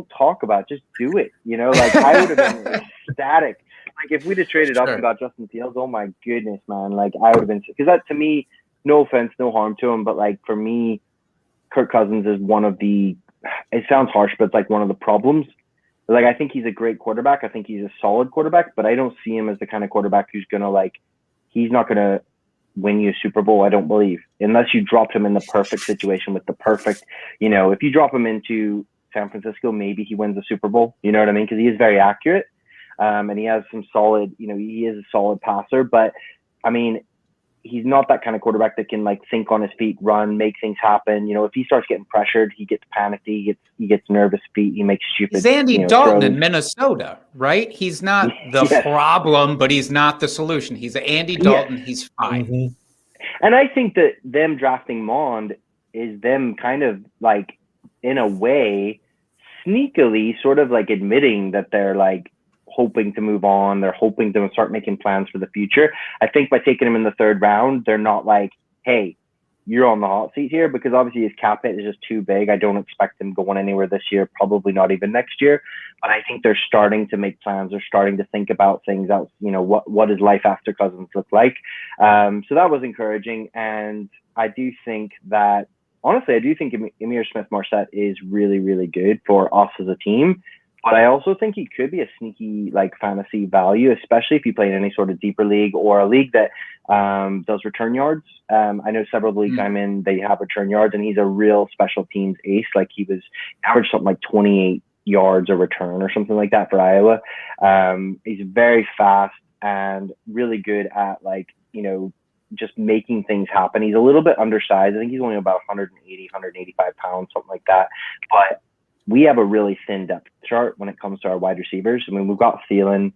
talk about it, just do it. I would have been ecstatic. Like if we'd have traded up and got Justin Fields, oh my goodness, man. Like I would have been, because that to me, no offense, no harm to him, but like for me, Kirk Cousins is one of the, it sounds harsh, but it's like one of the problems. Like, I think he's a great quarterback. I think he's a solid quarterback, but I don't see him as the kind of quarterback who's going to he's not going to win you a Super Bowl? I don't believe, unless you dropped him in the perfect situation with the perfect, if you drop him into San Francisco, maybe he wins the Super Bowl. You know what I mean? Because he is very accurate, and he has some solid, he is a solid passer. But I mean, he's not that kind of quarterback that can like think on his feet, run, make things happen. If he starts getting pressured, he gets panicked, he gets nervous feet, he makes stupid. He's Andy Dalton throws. in Minnesota, right? He's not the problem, but he's not the solution. He's Andy Dalton. Yes. He's fine. Mm-hmm. And I think that them drafting Mond is them kind of like, in a way, sneakily sort of like admitting that they're like hoping to move on. They're hoping to start making plans for the future. I think by taking him in the 3rd round, they're not like, hey, you're on the hot seat here, because obviously his cap hit is just too big. I don't expect him going anywhere this year, probably not even next year. But I think they're starting to make plans. They're starting to think about things out, what does life after Cousins look like? So that was encouraging. And I do think that, honestly, I do think Ihmir Smith-Marsette is really, really good for us as a team. But I also think he could be a sneaky like fantasy value, especially if you play in any sort of deeper league or a league that does return yards. I know several leagues I'm in, they have return yards, and he's a real special teams ace. Like he was averaged something like 28 yards a return or something like that for Iowa. He's very fast and really good at just making things happen. He's a little bit undersized. I think he's only about 180, 185 pounds, something like that. But we have a really thin depth chart when it comes to our wide receivers. I mean, we've got Thielen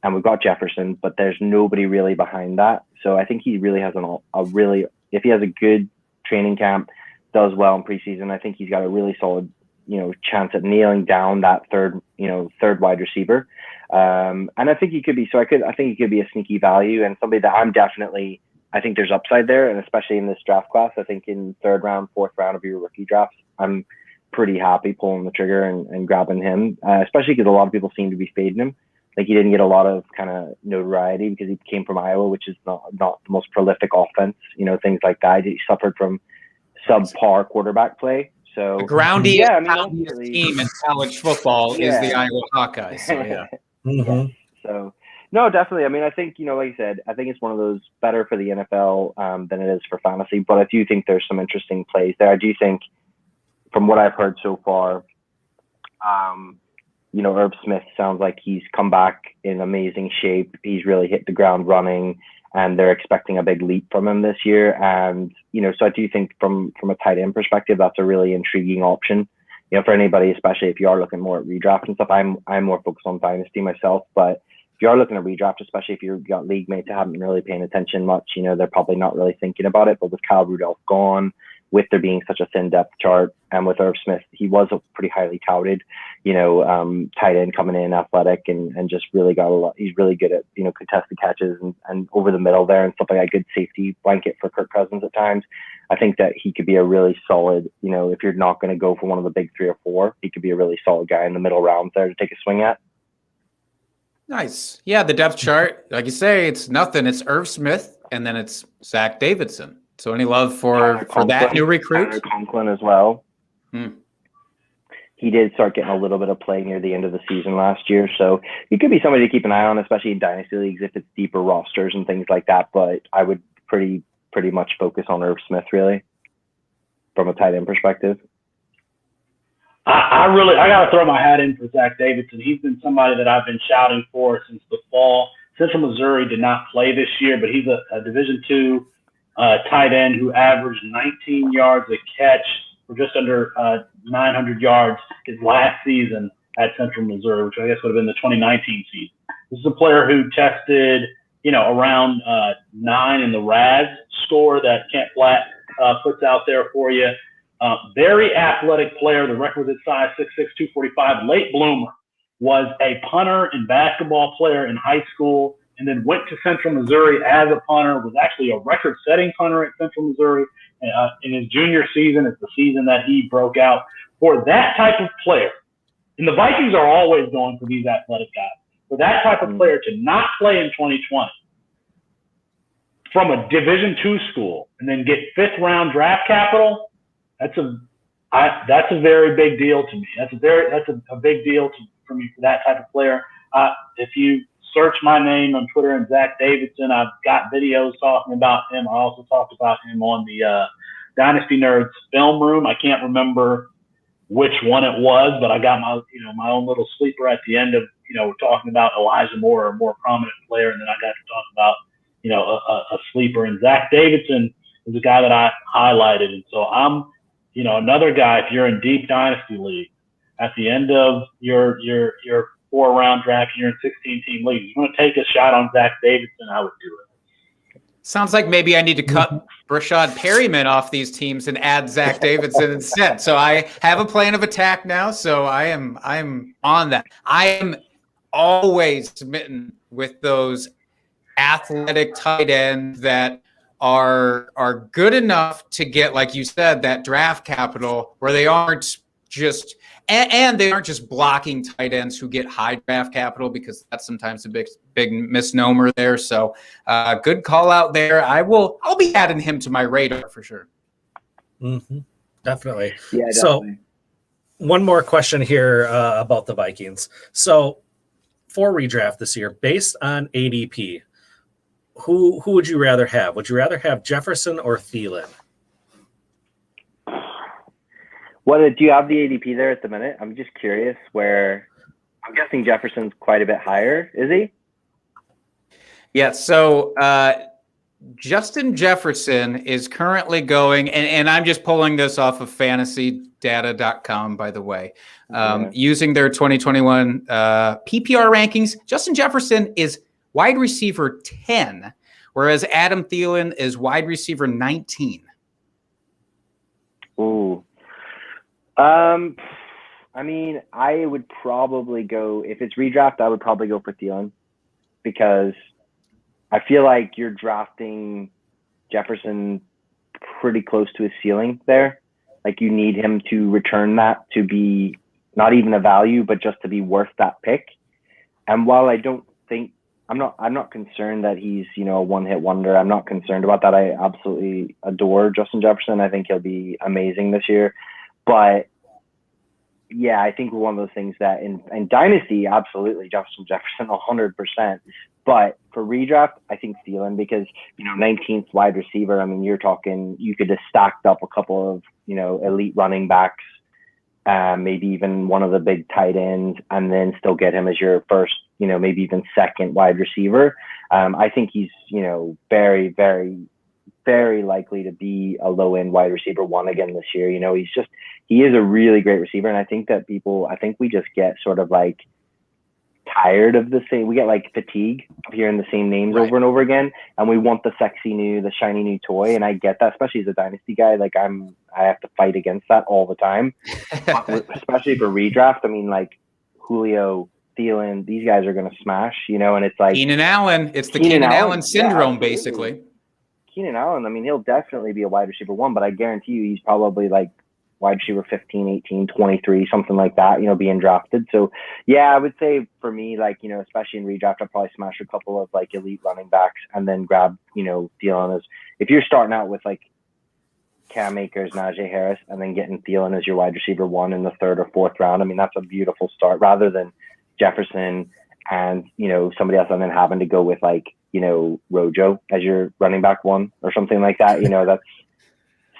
and we've got Jefferson, but there's nobody really behind that. So I think he really has if he has a good training camp, does well in preseason, I think he's got a really solid, chance at nailing down that third wide receiver. And I think he could be, I think he could be a sneaky value and somebody that I think there's upside there. And especially in this draft class, I think in 3rd round, 4th round of your rookie drafts, I'm pretty happy pulling the trigger and grabbing him, especially because a lot of people seem to be fading him. Like he didn't get a lot of kind of notoriety because he came from Iowa, which is not the most prolific offense, things like that. He suffered from subpar quarterback play. So groundy team in college football is the Iowa Hawkeyes. So yeah. So no, definitely. I mean, I think, like I said, I think it's one of those better for the NFL than it is for fantasy, but I do think there's some interesting plays there. I do think, from what I've heard so far, Irv Smith sounds like he's come back in amazing shape. He's really hit the ground running, and they're expecting a big leap from him this year. And, so I do think from a tight end perspective, that's a really intriguing option, for anybody, especially if you are looking more at redraft and stuff. I'm more focused on dynasty myself, but if you are looking at redraft, especially if you've got league mates that haven't been really paying attention much, they're probably not really thinking about it. But with Kyle Rudolph gone, with there being such a thin depth chart, and with Irv Smith, he was a pretty highly touted, tight end coming in, athletic, and just really got a lot. He's really good at, contested catches and over the middle there and stuff like that. Good safety blanket for Kirk Cousins at times. I think that he could be a really solid, if you're not going to go for one of the big 3 or 4, he could be a really solid guy in the middle rounds there to take a swing at. Nice. Yeah, the depth chart, like you say, it's nothing. It's Irv Smith, and then it's Zach Davidson. So any love for that new recruit? Conklin as well. He did start getting a little bit of play near the end of the season last year. So he could be somebody to keep an eye on, especially in dynasty leagues if it's deeper rosters and things like that. But I would pretty much focus on Irv Smith, really, from a tight end perspective. I got to throw my hat in for Zach Davidson. He's been somebody that I've been shouting for since the fall. Central Missouri did not play this year, but he's a Division II tight end who averaged 19 yards a catch for just under 900 yards his last season at Central Missouri, which I guess would have been the 2019 season. This is a player who tested, around 9 in the RAS score that Kent Flatt puts out there for you. Very athletic player, the requisite size, 6'6", 245, late bloomer, was a punter and basketball player in high school, and then went to Central Missouri as a punter, was actually a record-setting punter at Central Missouri in his junior season. It's the season that he broke out. For that type of player, and the Vikings are always going for these athletic guys, for that type of player to not play in 2020 from a Division II school and then get 5th-round draft capital, that's a very big deal to me. That's a big deal for me for that type of player. If you search my name on Twitter and Zach Davidson. I've got videos talking about him. I also talked about him on the Dynasty Nerds film room. I can't remember which one it was, but I got my own little sleeper at the end of, we're talking about Elijah Moore, a more prominent player, and then I got to talk about, a sleeper. And Zach Davidson is a guy that I highlighted. And so I'm, another guy, if you're in deep dynasty league, at the end of your 4-round draft, you're in 16-team leagues, you want to take a shot on Zach Davidson, I would do it. Sounds like maybe I need to cut Rashad Perryman off these teams and add Zach Davidson instead. So I have a plan of attack now. So I'm on that. I am always smitten with those athletic tight ends that are good enough to get, like you said, that draft capital where they aren't just and they aren't just blocking tight ends who get high draft capital, because that's sometimes a big misnomer there. So good call out there. I'll be adding him to my radar for sure. Mm-hmm. Definitely. Yeah, definitely. So one more question here about the Vikings. So for redraft this year, based on ADP, who would you rather have? Would you rather have Jefferson or Thielen? Do you have the ADP there at the minute? I'm just curious where I'm guessing Jefferson's quite a bit higher. Is he? Yeah. So Justin Jefferson is currently going, and I'm just pulling this off of fantasydata.com, by the way, using their 2021 PPR rankings. Justin Jefferson is wide receiver 10, whereas Adam Thielen is wide receiver 19. Ooh. I mean, I would probably go, if it's redraft, I would probably go for Dillon, because I feel like you're drafting Jefferson pretty close to his ceiling there. Like, you need him to return that to be not even a value, but just to be worth that pick. And while I don't think, I'm not concerned that he's, a one-hit wonder. I'm not concerned about that. I absolutely adore Justin Jefferson. I think he'll be amazing this year. But yeah, I think we're one of those things that in Dynasty, absolutely, Justin Jefferson, 100%. But for redraft, I think Thielen, because, 19th wide receiver, I mean, you're talking, you could have stacked up a couple of, elite running backs, maybe even one of the big tight ends, and then still get him as your first, maybe even second wide receiver. I think he's, very, very, very likely to be a low-end wide receiver one again this year. He is a really great receiver. And I think that we just get sort of like tired of the same, we get like fatigue of hearing the same names over and over again. And we want the shiny new toy. And I get that, especially as a dynasty guy. Like I have to fight against that all the time, especially for redraft. I mean, like Julio, Thielen, these guys are going to smash, and it's like Keenan Allen. It's the Keenan Allen syndrome, basically. Keenan Allen, I mean, he'll definitely be a wide receiver one, but I guarantee you he's probably like wide receiver 15, 18, 23, something like that, being drafted. So, yeah, I would say for me, like, especially in redraft, I'll probably smash a couple of like elite running backs and then grab, Thielen as, if you're starting out with like Cam Akers, Najee Harris, and then getting Thielen as your wide receiver one in the 3rd or 4th round. I mean, that's a beautiful start rather than Jefferson and, somebody else and then having to go with like, Rojo as your running back one or something like that.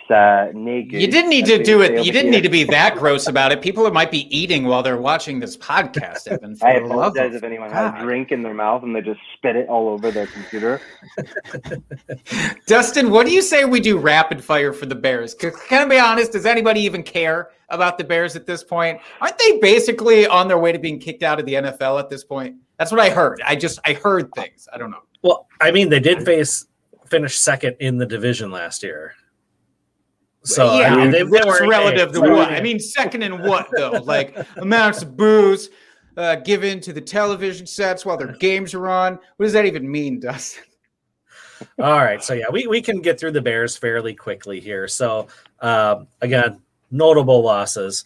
That's naked. You didn't need to do it. You didn't need to be that gross about it. People might be eating while they're watching this podcast, Evan. I apologize if anyone has a drink in their mouth and they just spit it all over their computer. Dustin, what do you say we do rapid fire for the Bears? Can I be honest? Does anybody even care about the Bears at this point? Aren't they basically on their way to being kicked out of the NFL at this point? That's what I heard. I heard things. I don't know. Well, I mean, they did finish second in the division last year. So yeah, I mean, they that's were relative to what? I mean, second in what though? Like amounts of booze given to the television sets while their games are on. What does that even mean, Dustin? All right, so yeah, we can get through the Bears fairly quickly here. So again, notable losses: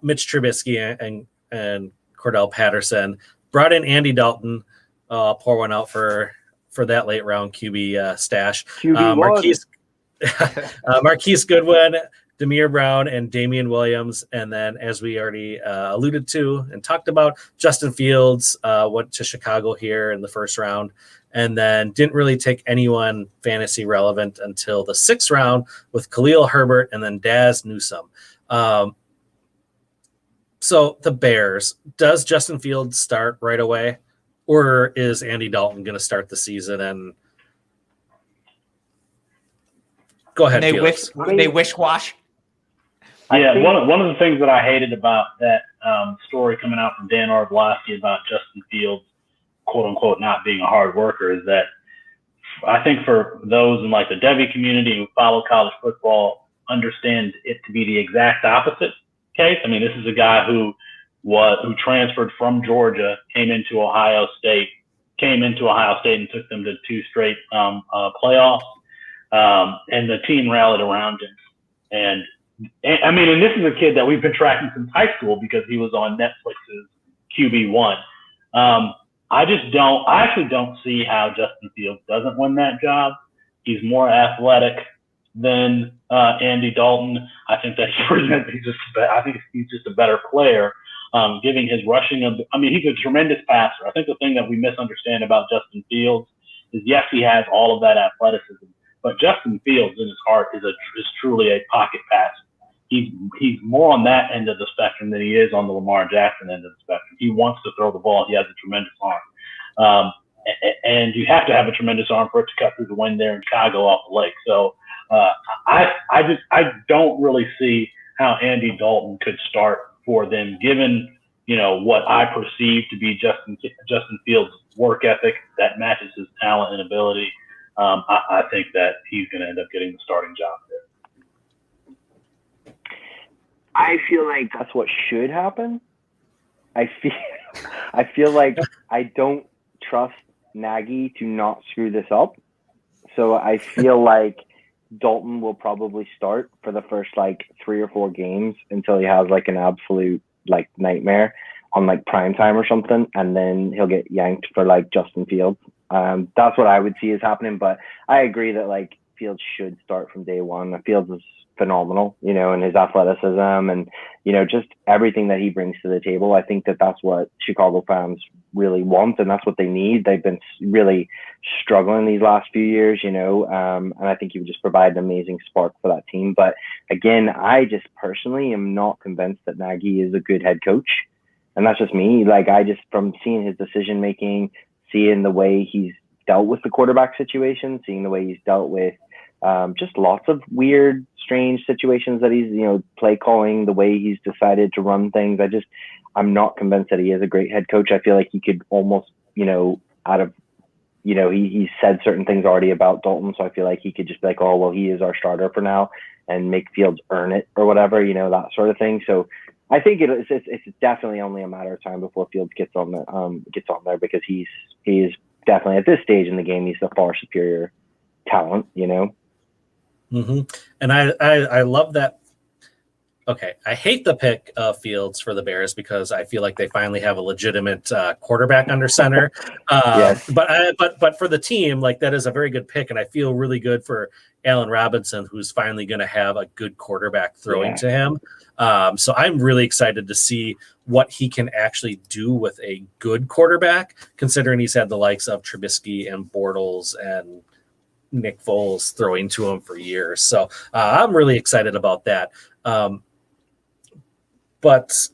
Mitch Trubisky and Cordell Patterson brought in Andy Dalton. Pour one out for that late round QB stash. Marquise Goodwin Demir Brown and Damien Williams. And then, as we already alluded to and talked about, Justin Fields went to Chicago here in the first round, and then didn't really take anyone fantasy relevant until the 6th round with Khalil Herbert and then Daz Newsome. So the Bears, does Justin Fields start right away, or is Andy Dalton going to start the season? And go ahead, Felix. They wish wash. Yeah, one of the things that I hated about that story coming out from Dan Orlovsky about Justin Fields, quote unquote, not being a hard worker, is that I think for those in like the Devy community who follow college football, understand it to be the exact opposite case. I mean, this is a guy who transferred from Georgia, came into Ohio State and took them to 2 straight playoffs, and the team rallied around him. And I mean, and this is a kid that we've been tracking since high school because he was on Netflix's QB1. I actually don't see how Justin Fields doesn't win that job. He's more athletic than Andy Dalton. I think that he's just a better player, giving his rushing. I mean, he's a tremendous passer. I think the thing that we misunderstand about Justin Fields is, yes, he has all of that athleticism, but Justin Fields in his heart is truly a pocket passer. He's more on that end of the spectrum than he is on the Lamar Jackson end of the spectrum. He wants to throw the ball. He has a tremendous arm. And you have to have a tremendous arm for it to cut through the wind there in Chicago off the lake. So I don't really see how Andy Dalton could start for them, given, what I perceive to be Justin Fields' work ethic that matches his talent and ability. I think that he's going to end up getting the starting job there. I feel like that's what should happen. I feel like I don't trust Nagy to not screw this up. So I feel like Dalton will probably start for the first 3 or 4 games until he has an absolute nightmare on prime time or something, and then he'll get yanked for Justin Fields. That's what I would see is happening. But I agree that Fields should start from day one. Fields is phenomenal, and his athleticism and, just everything that he brings to the table. I think that that's what Chicago fans really want, and that's what they need. They've been really struggling these last few years, and I think he would just provide an amazing spark for that team. But again, I just personally am not convinced that Nagy is a good head coach. And that's just me. I just, from seeing his decision making, seeing the way he's dealt with the quarterback situation, seeing the way he's dealt with just lots of weird, strange situations that he's, play calling, the way he's decided to run things. I'm not convinced that he is a great head coach. I feel like he could almost, he said certain things already about Dalton. So I feel like he could just be oh, well, he is our starter for now and make Fields earn it or whatever, that sort of thing. So I think it's definitely only a matter of time before Fields gets on there because he is definitely at this stage in the game, he's the far superior talent, Mm-hmm. And I love that. Okay, I hate the pick of Fields for the Bears because I feel like they finally have a legitimate quarterback under center. Yes. But for the team, that is a very good pick, and I feel really good for Allen Robinson, who's finally going to have a good quarterback throwing to him. So I'm really excited to see what he can actually do with a good quarterback, considering he's had the likes of Trubisky and Bortles and Nick Foles throwing to him for years. So I'm really excited about that. But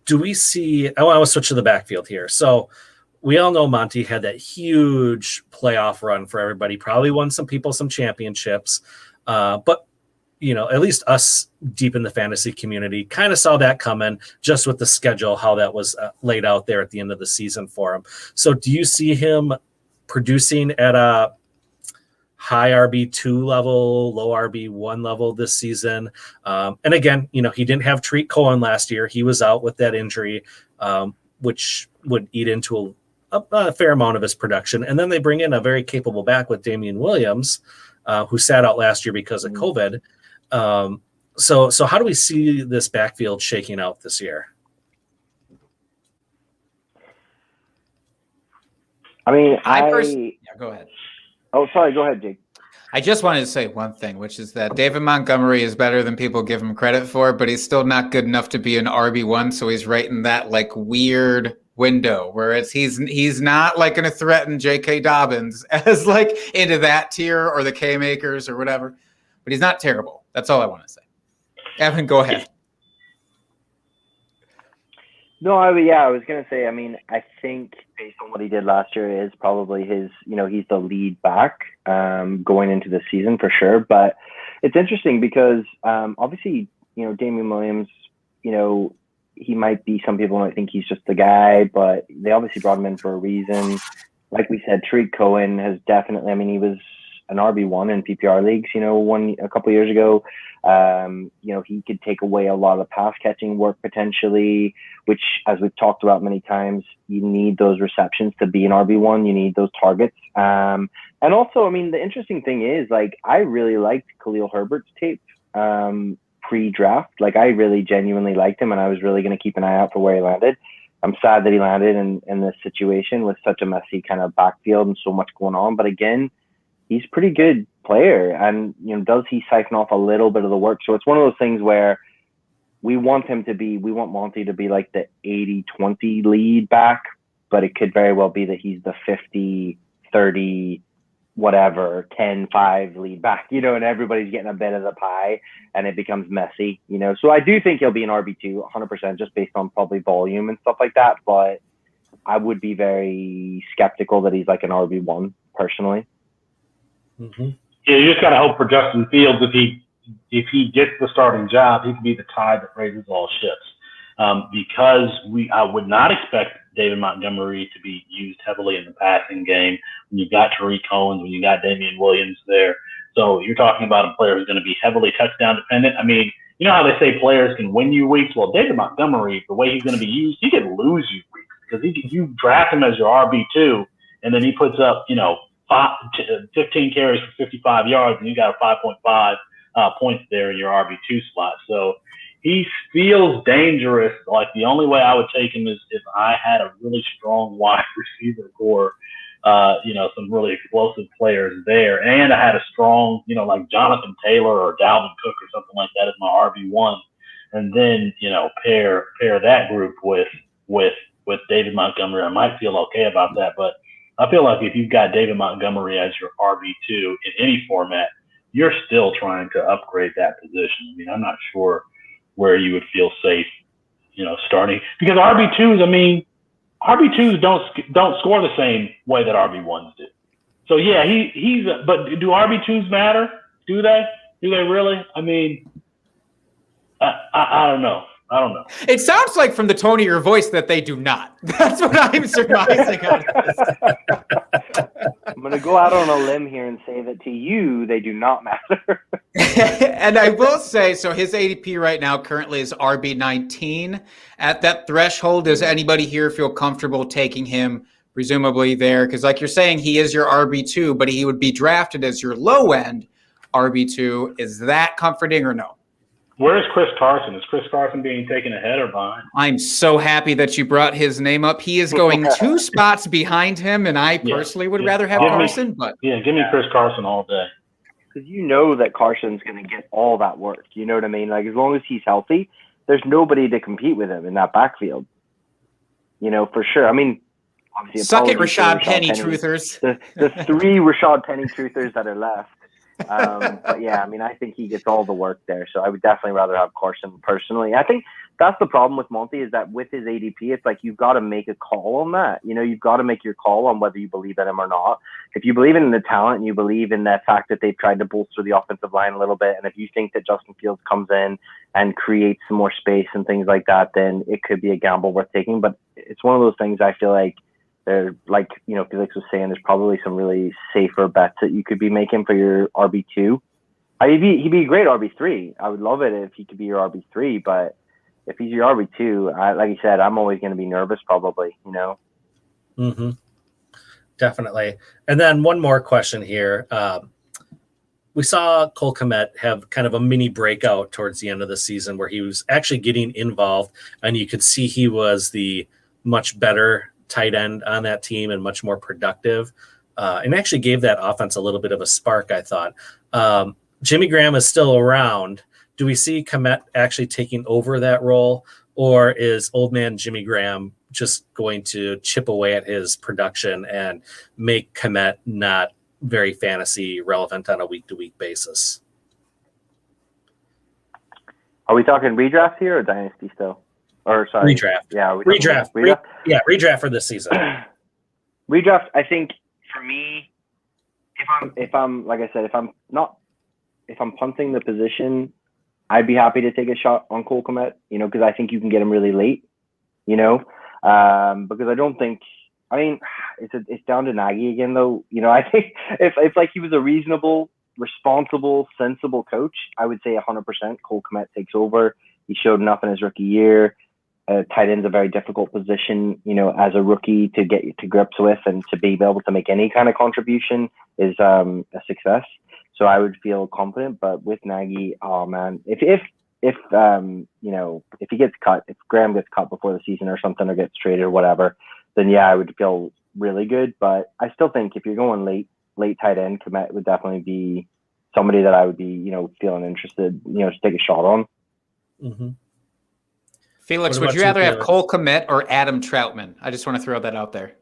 do we see – I want to switch to the backfield here. So we all know Monty had that huge playoff run for everybody, probably won some people some championships. But, at least us deep in the fantasy community kind of saw that coming just with the schedule, how that was laid out there at the end of the season for him. So do you see him producing at a high RB2 level, low RB1 level this season? And again, he didn't have Tariq Cohen last year. He was out with that injury, which would eat into a fair amount of his production. And then they bring in a very capable back with Damien Williams, who sat out last year because of COVID. So how do we see this backfield shaking out this year? I mean, yeah, go ahead. Oh, sorry. Go ahead, Jake. I just wanted to say one thing, which is that David Montgomery is better than people give him credit for, but he's still not good enough to be an RB1. So he's right in that like weird window where he's not like going to threaten J.K. Dobbins as like into that tier or the K makers or whatever, but he's not terrible. That's all I want to say. Evan, go ahead. No, I was going to say, I mean, I think based on what he did last year is probably his, he's the lead back going into the season for sure. But it's interesting because obviously, Damien Williams, he might be, some people might think he's just the guy, but they obviously brought him in for a reason. Like we said, Tariq Cohen has definitely, I mean, he was an RB1 in PPR leagues, a couple of years ago. He could take away a lot of pass catching work potentially, which, as we've talked about many times, you need those receptions to be an RB1. You need those targets. And also, I mean, the interesting thing is, like, I really liked Khalil Herbert's tape pre-draft. Like, I really genuinely liked him, and I was really going to keep an eye out for where he landed. I'm sad that he landed in this situation with such a messy kind of backfield and so much going on. But again, he's a pretty good player, and does he siphon off a little bit of the work? So it's one of those things where we want Monty to be like the 80-20 lead back, but it could very well be that he's the 50-30 whatever 10-5 lead back, and everybody's getting a bit of the pie and it becomes messy, So I do think he'll be an RB2 100% just based on probably volume and stuff like that, but I would be very skeptical that he's like an RB1 personally. Mm-hmm. Yeah, you just got to hope for Justin Fields if he gets the starting job, he could be the tide that raises all ships. Because I would not expect David Montgomery to be used heavily in the passing game when you've got Tariq Cohen, when you got Damien Williams there. So you're talking about a player who's going to be heavily touchdown dependent. I mean, you know how they say players can win you weeks? Well, David Montgomery, the way he's going to be used, he could lose you weeks because you draft him as your RB2, and then he puts up, 15 carries for 55 yards, and you got a 5.5 points there in your RB2 slot. So he feels dangerous. Like, the only way I would take him is if I had a really strong wide receiver core, some really explosive players there, and I had a strong, like Jonathan Taylor or Dalvin Cook or something like that as my RB1, and then pair that group with David Montgomery. I might feel okay about that, but I feel like if you've got David Montgomery as your RB2 in any format, you're still trying to upgrade that position. I mean, I'm not sure where you would feel safe, starting, because RB2s don't score the same way that RB1s do. So yeah, but do RB2s matter? Do they? Do they really? I mean, I don't know. It sounds like from the tone of your voice that they do not. That's what I'm surmising on this. I'm going to go out on a limb here and say that to you, they do not matter. And I will say, so his ADP right now currently is RB19. At that threshold, does anybody here feel comfortable taking him presumably there? Because like you're saying, he is your RB2, but he would be drafted as your low-end RB2. Is that comforting or no? Where is Chris Carson? Is Chris Carson being taken ahead or behind? I'm so happy that you brought his name up. He is going 2 spots behind him, and I personally would rather have Carson. Give me Chris Carson all day. Because that Carson's going to get all that work. You know what I mean? Like, as long as he's healthy, there's nobody to compete with him in that backfield. For sure. I mean, obviously, suck it, Rashad Penny truthers. The 3 Rashad Penny truthers that are left. But yeah, I mean, I think he gets all the work there. So I would definitely rather have Carson personally. I think that's the problem with Monty, is that with his ADP, it's like you've got to make a call on that. You've got to make your call on whether you believe in him or not. If you believe in the talent and you believe in the fact that they've tried to bolster the offensive line a little bit, and if you think that Justin Fields comes in and creates some more space and things like that, then it could be a gamble worth taking. But it's one of those things I feel like they're like, Felix was saying, there's probably some really safer bets that you could be making for your RB2. He'd be a great RB3. I would love it if he could be your RB3, but if he's your RB2, like you said, I'm always going to be nervous probably, Mm-hmm. Definitely. And then one more question here. We saw Cole Kmet have kind of a mini breakout towards the end of the season where he was actually getting involved, and you could see he was the much better tight end on that team and much more productive. and actually gave that offense a little bit of a spark, I thought. Jimmy Graham is still around. Do we see Kmet actually taking over that role, or is old man Jimmy Graham just going to chip away at his production and make Kmet not very fantasy relevant on a week-to-week basis? Are we talking redraft here or dynasty still? Or sorry, redraft. Yeah, Redraft for this season. Redraft. I think for me, if I'm like I said, if I'm punting the position, I'd be happy to take a shot on Cole Kmet. Because I think you can get him really late. Because I don't think. I mean, it's down to Nagy again, though. I think if like he was a reasonable, responsible, sensible coach, I would say 100% Cole Kmet takes over. He showed enough in his rookie year. Tight end's a very difficult position, as a rookie to get to grips with, and to be able to make any kind of contribution is a success. So I would feel confident. But with Nagy, oh man, if he gets cut, if Graham gets cut before the season or something, or gets traded or whatever, then yeah, I would feel really good. But I still think if you're going late tight end, Kmet would definitely be somebody that I would be, feeling interested, to take a shot on. Mm-hmm. Felix, would you rather have Cole Kmet or Adam Troutman? I just want to throw that out there.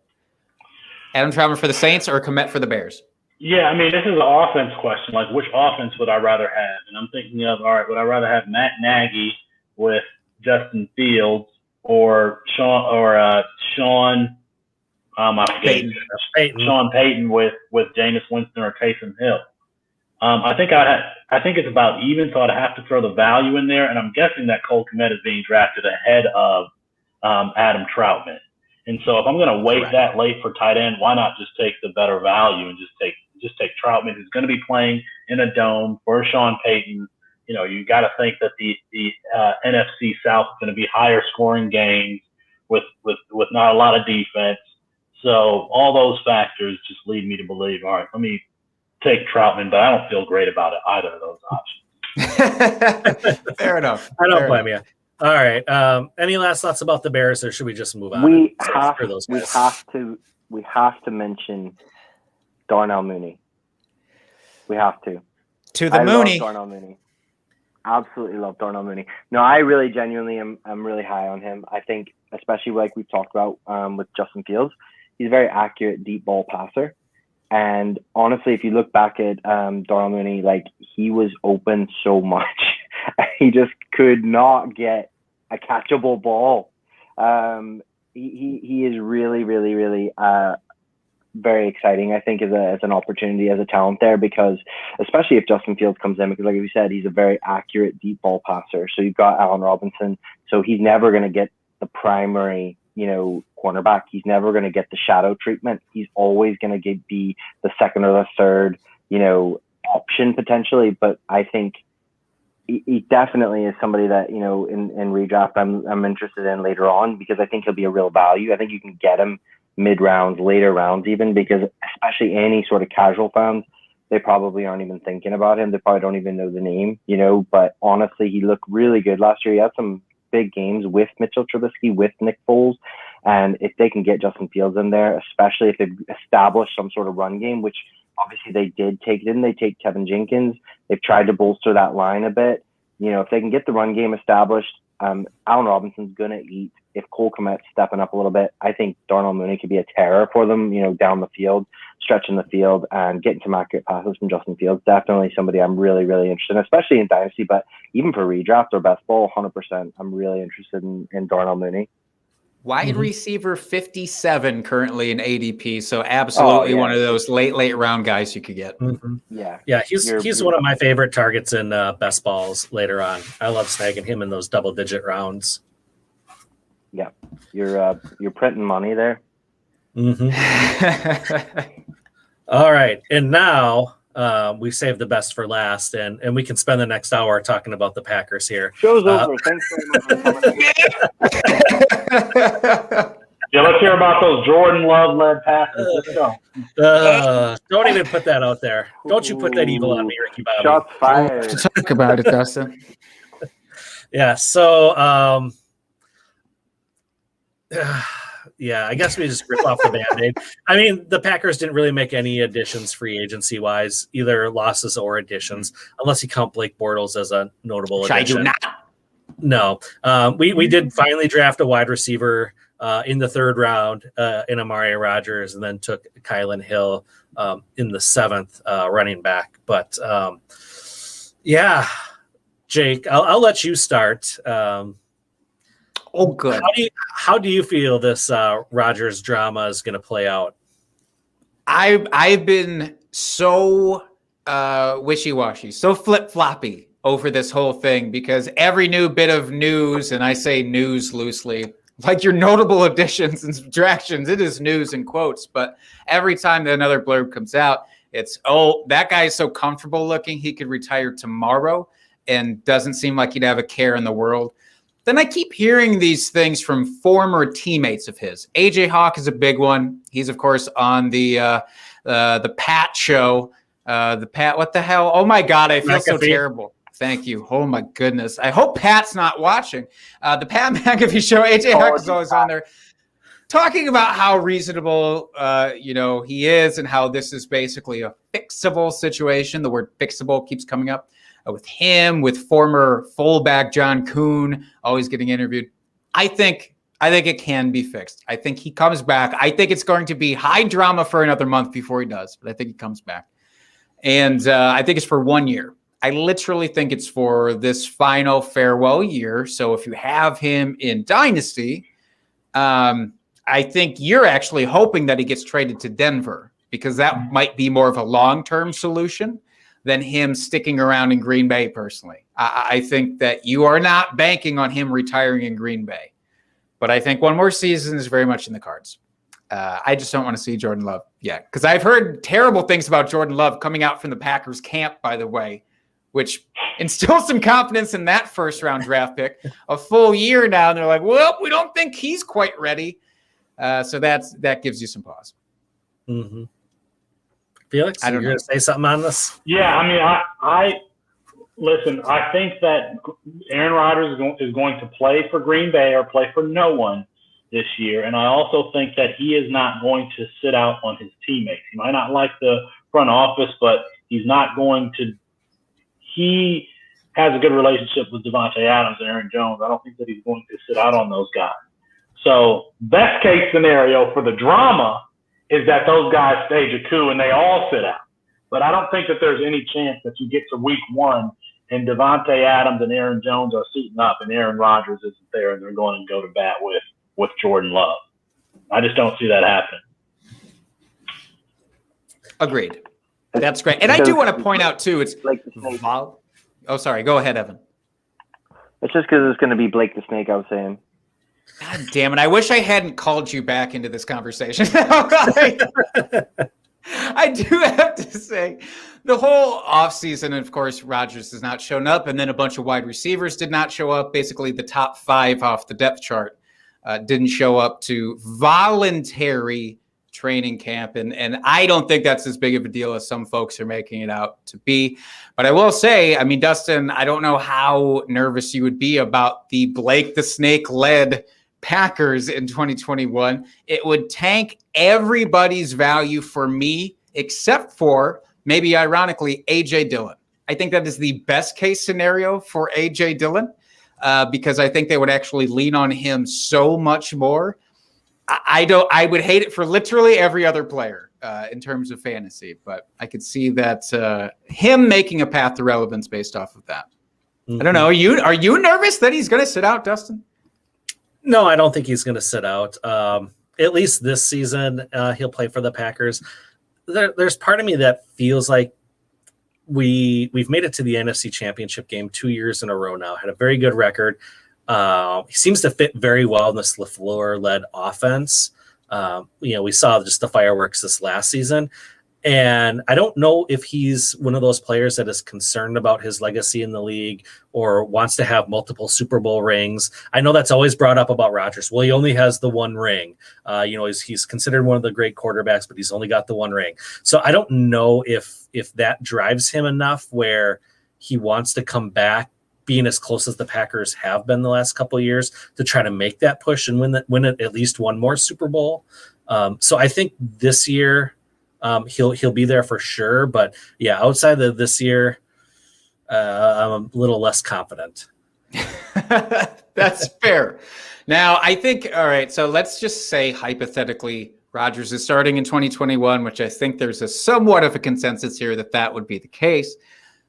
Adam Troutman for the Saints or Kmet for the Bears? Yeah, I mean, this is an offense question. Like, which offense would I rather have? And I'm thinking of, all right, would I rather have Matt Nagy with Justin Fields or Sean Payton with Jameis Winston or Taysom Hill? I think it's about even, so I'd have to throw the value in there, and I'm guessing that Cole Kmet is being drafted ahead of Adam Troutman. And so if I'm going to wait that late for tight end, why not just take the better value and just take Troutman, who's going to be playing in a dome for Sean Payton. You got to think that the NFC South is going to be higher scoring games with not a lot of defense. So all those factors just lead me to believe, all right, let me take Troutman, but I don't feel great about it, either of those options. Fair enough. I don't blame you. All right. Any last thoughts about the Bears, or should we just move on? We have to mention Darnell Mooney. We have to. To the Mooney. Love Darnell Mooney. Absolutely love Darnell Mooney. No, I really genuinely I'm really high on him. I think, especially like we've talked about with Justin Fields, he's a very accurate deep ball passer. And honestly, if you look back at Darnell Mooney, like, he was open so much. He just could not get a catchable ball. He is really, really, really very exciting, I think, as an opportunity, as a talent there, because especially if Justin Fields comes in, because like we said, he's a very accurate deep ball passer. So you've got Allen Robinson. So he's never going to get the primary, cornerback. He's never going to get the shadow treatment. He's always going to be the second or the third, option potentially. But I think he definitely is somebody that, in redraft I'm interested in later on, because I think he'll be a real value. I think you can get him mid-rounds, later rounds even, because especially any sort of casual fans, they probably aren't even thinking about him. They probably don't even know the name, but honestly, he looked really good last year. He had some big games with Mitchell Trubisky, with Nick Foles. And if they can get Justin Fields in there, especially if they've established some sort of run game, which obviously they did take, didn't they take Kevin Jenkins? They've tried to bolster that line a bit. If they can get the run game established, Allen Robinson's going to eat. If Cole Kmet's stepping up a little bit, I think Darnell Mooney could be a terror for them, down the field, stretching the field, and getting some accurate passes from Justin Fields. Definitely somebody I'm really, really interested in, especially in Dynasty, but even for redraft or best ball, 100%, I'm really interested in Darnell Mooney. Wide receiver 57 currently in ADP, so absolutely one of those late round guys you could get. Mm-hmm. Yeah, he's one of my favorite targets in best balls later on. I love snagging him in those double-digit rounds. Yeah, you're printing money there. Mm-hmm. All right, and now we saved the best for last, and we can spend the next hour talking about the Packers here. Show's over. Thanks very much for coming. Yeah, let's hear about those Jordan Love-led passes. Let's go. Don't even put that out there. Don't you put that evil on me, Ricky Bobby. Shots fired. Talk about it, Dustin. Yeah, so Yeah, I guess we just rip off the Band-Aid. I mean, the Packers didn't really make any additions free agency-wise, either losses or additions, unless you count Blake Bortles as a notable Which addition. I do not. No. We did finally draft a wide receiver in the 3rd round in Amari Rogers, and then took Kylan Hill in the 7th running back. But, yeah, Jake, I'll let you start. Oh, good. How do you feel this Rogers drama is going to play out? I've been so wishy-washy, so flip-floppy over this whole thing, because every new bit of news, and I say news loosely, like your notable additions and subtractions, it is news in quotes, but every time that another blurb comes out, it's, oh, that guy is so comfortable looking, he could retire tomorrow and doesn't seem like he'd have a care in the world. Then I keep hearing these things from former teammates of his. AJ Hawk is a big one. He's, of course, on the Pat show. The Pat, what the hell? Oh, my God, I feel so terrible. Thank you. Oh, my goodness. I hope Pat's not watching. The Pat McAfee show, AJ Hawk is always on there talking about how reasonable, he is, and how this is basically a fixable situation. The word fixable keeps coming up. With him, with former fullback John Kuhn always getting interviewed. I think it can be fixed. I think he comes back. I think it's going to be high drama for another month before he does, but I think he comes back. And I think it's for 1 year. I literally think it's for this final farewell year. So if you have him in Dynasty, I think you're actually hoping that he gets traded to Denver, because that might be more of a long-term solution than him sticking around in Green Bay personally. I think that you are not banking on him retiring in Green Bay. But I think one more season is very much in the cards. I just don't want to see Jordan Love yet, because I've heard terrible things about Jordan Love coming out from the Packers camp, by the way, which instills some confidence in that 1st-round draft pick. A full year now, and they're like, well, we don't think he's quite ready. So that gives you some pause. Mm-hmm. Felix, you're going to say something on this? Yeah, I mean, I listen. I think that Aaron Rodgers is going to play for Green Bay or play for no one this year, and I also think that he is not going to sit out on his teammates. He might not like the front office, but he's not going to. He has a good relationship with Davante Adams and Aaron Jones. I don't think that he's going to sit out on those guys. So, best case scenario for the drama is that those guys stage a coup and they all sit out. But I don't think that there's any chance that you get to week 1 and Davante Adams and Aaron Jones are suiting up and Aaron Rodgers isn't there and they're going to go to bat with Jordan Love. I just don't see that happening. Agreed. That's great. And I do want to point out, too, it's like oh, sorry. Go ahead, Evan. It's just because it's going to be Blake the Snake, I was saying. God damn it. I wish I hadn't called you back into this conversation. I do have to say, the whole offseason, of course, Rodgers has not shown up, and then a bunch of wide receivers did not show up. Basically, the top 5 off the depth chart didn't show up to voluntary training camp, and I don't think that's as big of a deal as some folks are making it out to be. But I will say, I mean, Dustin, I don't know how nervous you would be about the Blake the Snake-led Packers in 2021. It would tank everybody's value for me, except for, maybe ironically, A.J. Dillon. I think that is the best case scenario for A.J. Dillon, because I think they would actually lean on him so much more. I would hate it for literally every other player in terms of fantasy, but I could see that him making a path to relevance based off of that. Mm-hmm. I don't know. Are you nervous that he's going to sit out, Dustin? No, I don't think he's going to sit out. At least this season, he'll play for the Packers. There's part of me that feels like we've made it to the NFC Championship game 2 years in a row now. Had a very good record. He seems to fit very well in this LaFleur-led offense. We saw just the fireworks this last season. And I don't know if he's one of those players that is concerned about his legacy in the league or wants to have multiple Super Bowl rings. I know that's always brought up about Rodgers. Well, he only has the one ring. He's considered one of the great quarterbacks, but he's only got the one ring. So I don't know if that drives him enough where he wants to come back being as close as the Packers have been the last couple of years to try to make that push and win at least one more Super Bowl. So I think this year he'll be there for sure. But yeah, outside of this year, I'm a little less confident. That's fair. Now, I think, all right, so let's just say hypothetically Rodgers is starting in 2021, which I think there's a somewhat of a consensus here that would be the case.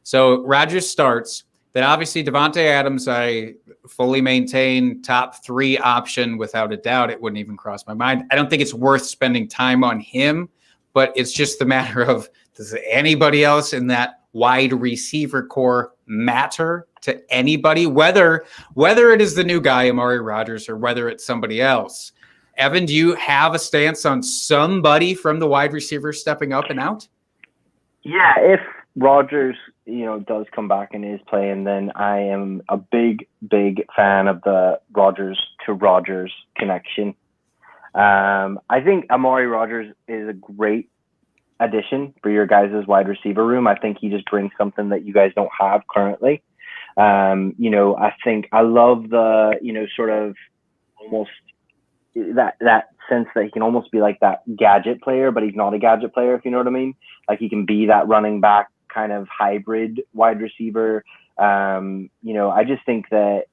So Rodgers starts. Then obviously Davante Adams, I fully maintain top 3 option without a doubt. It wouldn't even cross my mind. I don't think it's worth spending time on him, but it's just the matter of, does anybody else in that wide receiver core matter to anybody, whether it is the new guy, Amari Rogers, or whether it's somebody else? Evan, do you have a stance on somebody from the wide receiver stepping up and out? Yeah, if Rogers, does come back and is playing, then I am a big fan of the Rogers to Rogers connection. I think Amari Rogers is a great addition for your guys' wide receiver room. I think he just brings something that you guys don't have currently. I think I love the, sort of almost that sense that he can almost be like that gadget player, but he's not a gadget player, if you know what I mean. Like he can be that running back kind of hybrid wide receiver. I just think that,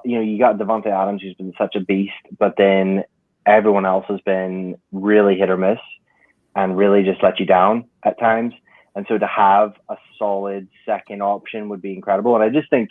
you got Davante Adams, who's been such a beast, but then everyone else has been really hit or miss and really just let you down at times. And so to have a solid second option would be incredible. And I just think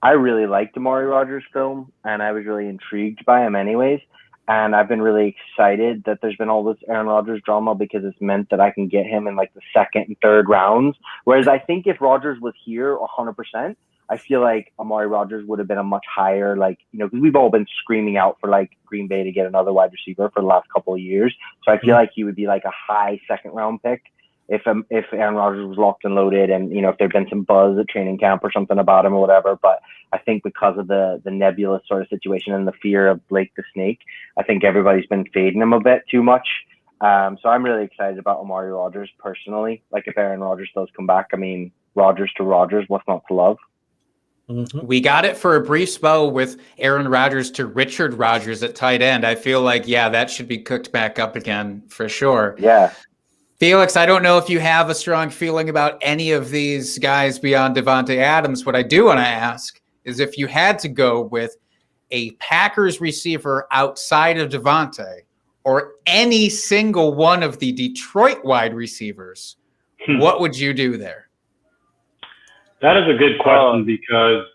I really liked Amari Rogers' film, and I was really intrigued by him anyways. And I've been really excited that there's been all this Aaron Rodgers drama, because it's meant that I can get him in like the second and third rounds. Whereas I think if Rodgers was here 100%, I feel like Amari Rogers would have been a much higher, because we've all been screaming out for like Green Bay to get another wide receiver for the last couple of years. So I feel like he would be like a high second round pick if Aaron Rodgers was locked and loaded, and if there'd been some buzz at training camp or something about him or whatever. But I think because of the nebulous sort of situation and the fear of Blake the Snake, I think everybody's been fading him a bit too much. So I'm really excited about Amari Rogers personally. Like if Aaron Rodgers does come back, I mean, Rodgers to Rodgers, what's not to love? Mm-hmm. We got it for a brief spell with Aaron Rodgers to Richard Rodgers at tight end. I feel like, that should be cooked back up again for sure. Yeah. Felix, I don't know if you have a strong feeling about any of these guys beyond Davante Adams. What I do want to ask is if you had to go with a Packers receiver outside of Davante or any single one of the Detroit wide receivers, what would you do there? That is a good question because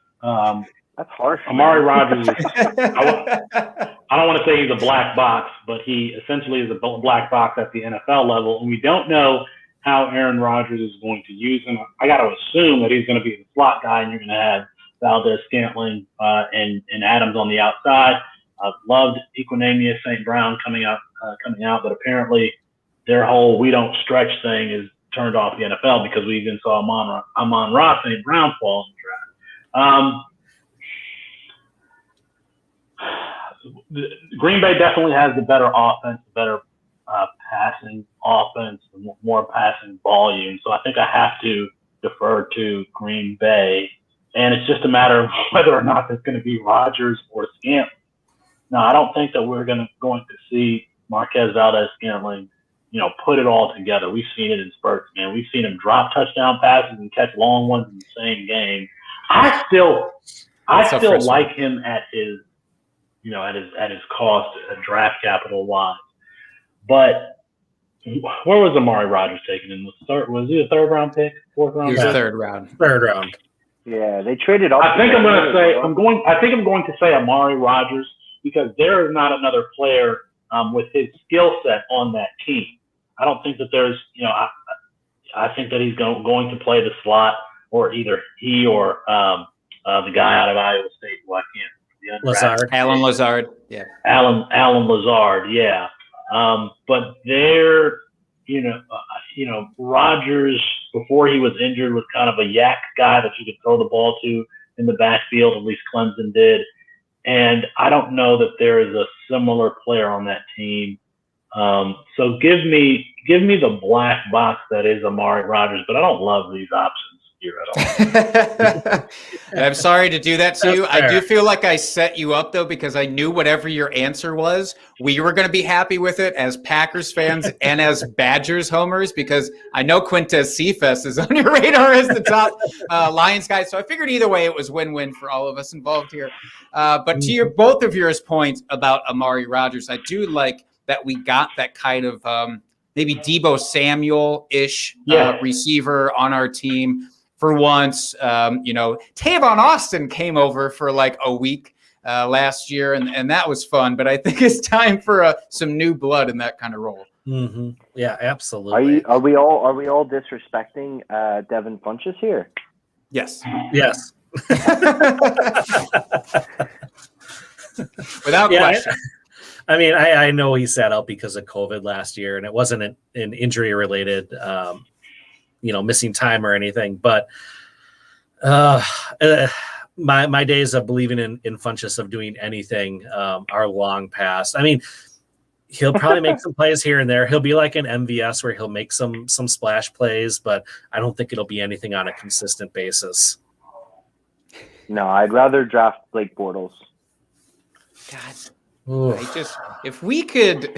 that's harsh. Amari Rogers, I don't want to say he's a black box, but he essentially is a black box at the NFL level, and we don't know how Aaron Rodgers is going to use him. I got to assume that he's going to be the slot guy, and you're going to have Valdez-Scantling and Adams on the outside. I've loved Equinemius St. Brown coming out, but apparently their whole "we don't stretch" thing is turned off the NFL because we even saw Amon-Ra St. Brown fall in the draft. Green Bay definitely has the better offense, the better passing offense, more passing volume. So I think I have to defer to Green Bay. And it's just a matter of whether or not it's going to be Rodgers or Scantling. Now, I don't think that we're going to see Marquez Valdez-Scantling, put it all together. We've seen it in spurts, man. We've seen him drop touchdown passes and catch long ones in the same game. I still like him at his at his cost, draft capital wise. But where was Amari Rogers taken in the third? Was he a third round pick, fourth round? He was third round. Yeah, they traded up. I think I'm going to say Amari Rogers because there is not another player with his skill set on that team. I don't think that there's, I think that he's going to play the slot, or either he or the guy out of Iowa State who I can't. Alan Lazard. Yeah. Alan Lazard. Yeah. But there, Rodgers, before he was injured, was kind of a yak guy that you could throw the ball to in the backfield. At least Clemson did. And I don't know that there is a similar player on that team. So give me the black box that is Amari Rogers, but I don't love these options. here at all. I'm sorry to do that to you. That's I do fair. feel like I set you up, though, because I knew whatever your answer was, we were going to be happy with it as Packers fans and as Badgers homers, because I know Quintez Cephas is on your radar as the top Lions guy. So I figured either way it was win-win for all of us involved here. But to your both of yours points about Amari Rogers, I do like that we got that kind of maybe Deebo Samuel-ish receiver on our team for once. Tavon Austin came over for like a week last year, and that was fun. But I think it's time for some new blood in that kind of role. Mm-hmm. Yeah, absolutely. Are we all disrespecting Devin Funchess here? Yes. Yes. Without question. I mean, I know he sat out because of COVID last year, and it wasn't an injury related, missing time or anything. But my days of believing in Funchess of doing anything are long past. I mean, he'll probably make some plays here and there. He'll be like an MVS where he'll make some splash plays, but I don't think it'll be anything on a consistent basis. No, I'd rather draft Blake Bortles. God. If we could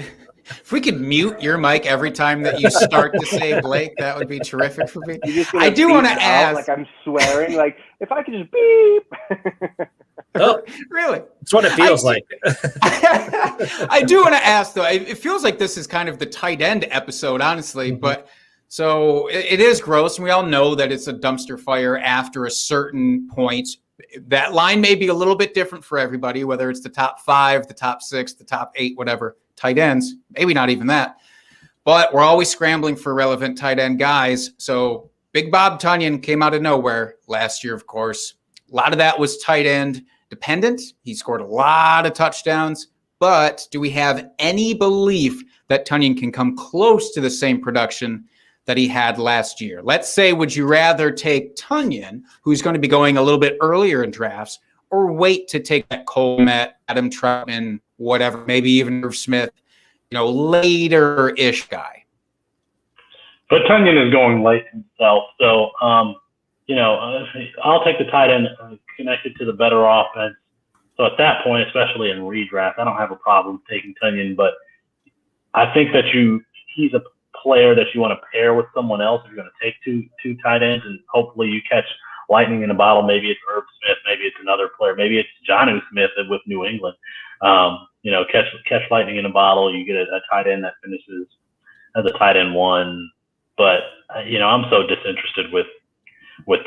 mute your mic every time that you start to say Blake, that would be terrific for me. I do want to ask, like I'm swearing, like if I could just beep. Oh, really? It's what it feels like. I do want to ask though. It feels like this is kind of the tight end episode, honestly. Mm-hmm. But so it is gross, and we all know that it's a dumpster fire after a certain point. That line may be a little bit different for everybody, whether it's the top 5, the top 6, the top 8, whatever, tight ends, maybe not even that. But we're always scrambling for relevant tight end guys. So Big Bob Tonyan came out of nowhere last year, of course. A lot of that was tight end dependent. He scored a lot of touchdowns. But do we have any belief that Tonyan can come close to the same production that he had last year? Let's say, would you rather take Tonyan, who's going to be going a little bit earlier in drafts, or wait to take that Cole Kmet, Adam Troutman, whatever, maybe even Irv Smith, later-ish guy? But Tonyan is going late himself, so I'll take the tight end connected to the better offense. So at that point, especially in redraft, I don't have a problem taking Tonyan, but I think that he's a player that you want to pair with someone else if you're going to take two tight ends, and hopefully you catch lightning in a bottle. Maybe it's Irv Smith, maybe it's another player, maybe it's Jonnu Smith with New England. Catch lightning in a bottle. You get a tight end that finishes as a tight end 1. But I'm so disinterested with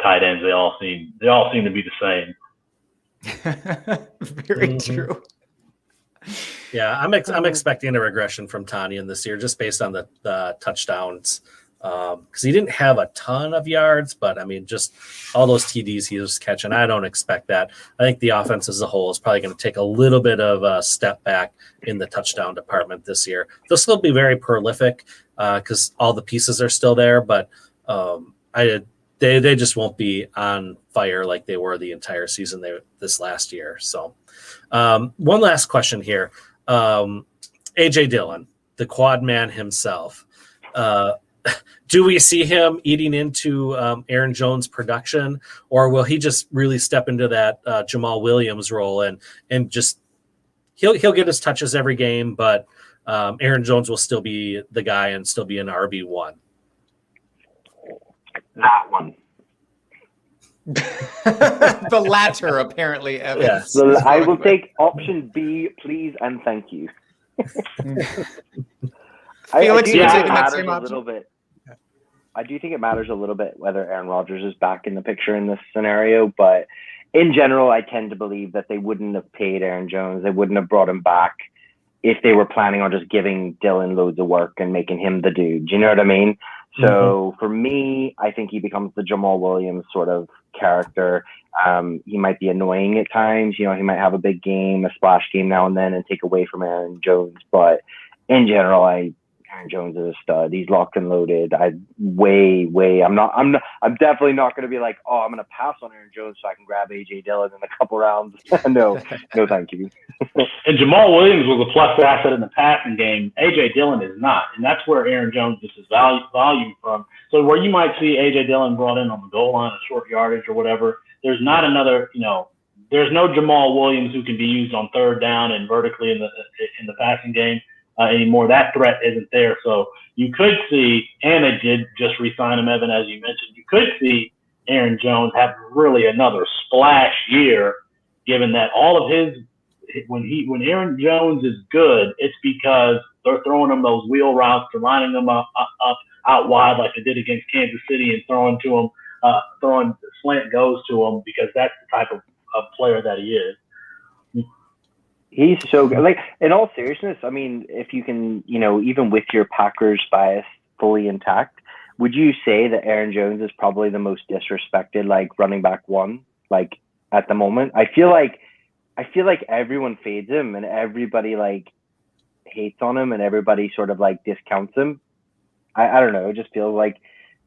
tight ends. They all seem to be the same. Very true. Yeah, I'm expecting a regression from Tonyan this year, just based on the touchdowns, because he didn't have a ton of yards, but I mean, just all those TDs he was catching. I don't expect that. I think the offense as a whole is probably going to take a little bit of a step back in the touchdown department this year. They'll still be very prolific because all the pieces are still there, but they just won't be on fire like they were the entire season this last year. So one last question here. A.J. Dillon, the quad man himself. Do we see him eating into Aaron Jones' production, or will he just really step into that Jamal Williams role and just he'll get his touches every game, but Aaron Jones will still be the guy and still be an RB1? That one. The latter, apparently, Evan. Yes. So I will take option B, please, and thank you. Felix, you're taking that matters same a option? little bit. I do think it matters a little bit whether Aaron Rodgers is back in the picture in this scenario, but in general, I tend to believe that they wouldn't have paid Aaron Jones. They wouldn't have brought him back if they were planning on just giving Dillon loads of work and making him the dude. Do you know what I mean? So for me, I think he becomes the Jamal Williams sort of character. He might be annoying at times. He might have a big game, a splash game now and then, and take away from Aaron Jones. But in general, I Aaron Jones is a stud. He's locked and loaded. I'm definitely not going to be like, oh, I'm going to pass on Aaron Jones so I can grab AJ Dillon in a couple rounds. No, thank you. And Jamal Williams was a plus asset in the passing game. AJ Dillon is not, and that's where Aaron Jones gets his value from. So where you might see AJ Dillon brought in on the goal line, a short yardage or whatever, there's not another, there's no Jamal Williams who can be used on third down and vertically in the passing game anymore. That threat isn't there. So you could see, and they did just re-sign him, Evan, as you mentioned. You could see Aaron Jones have really another splash year, given that all of his when Aaron Jones is good, it's because they're throwing him those wheel routes, they're lining them up out wide like they did against Kansas City, and throwing slant goes to him, because that's the type of player that he is. He's so good. Like, in all seriousness, I mean, if you can, even with your Packers bias fully intact, would you say that Aaron Jones is probably the most disrespected, like, running back one, like, at the moment? I feel like everyone fades him and everybody, like, hates on him and everybody sort of, like, discounts him. I don't know. It just feels like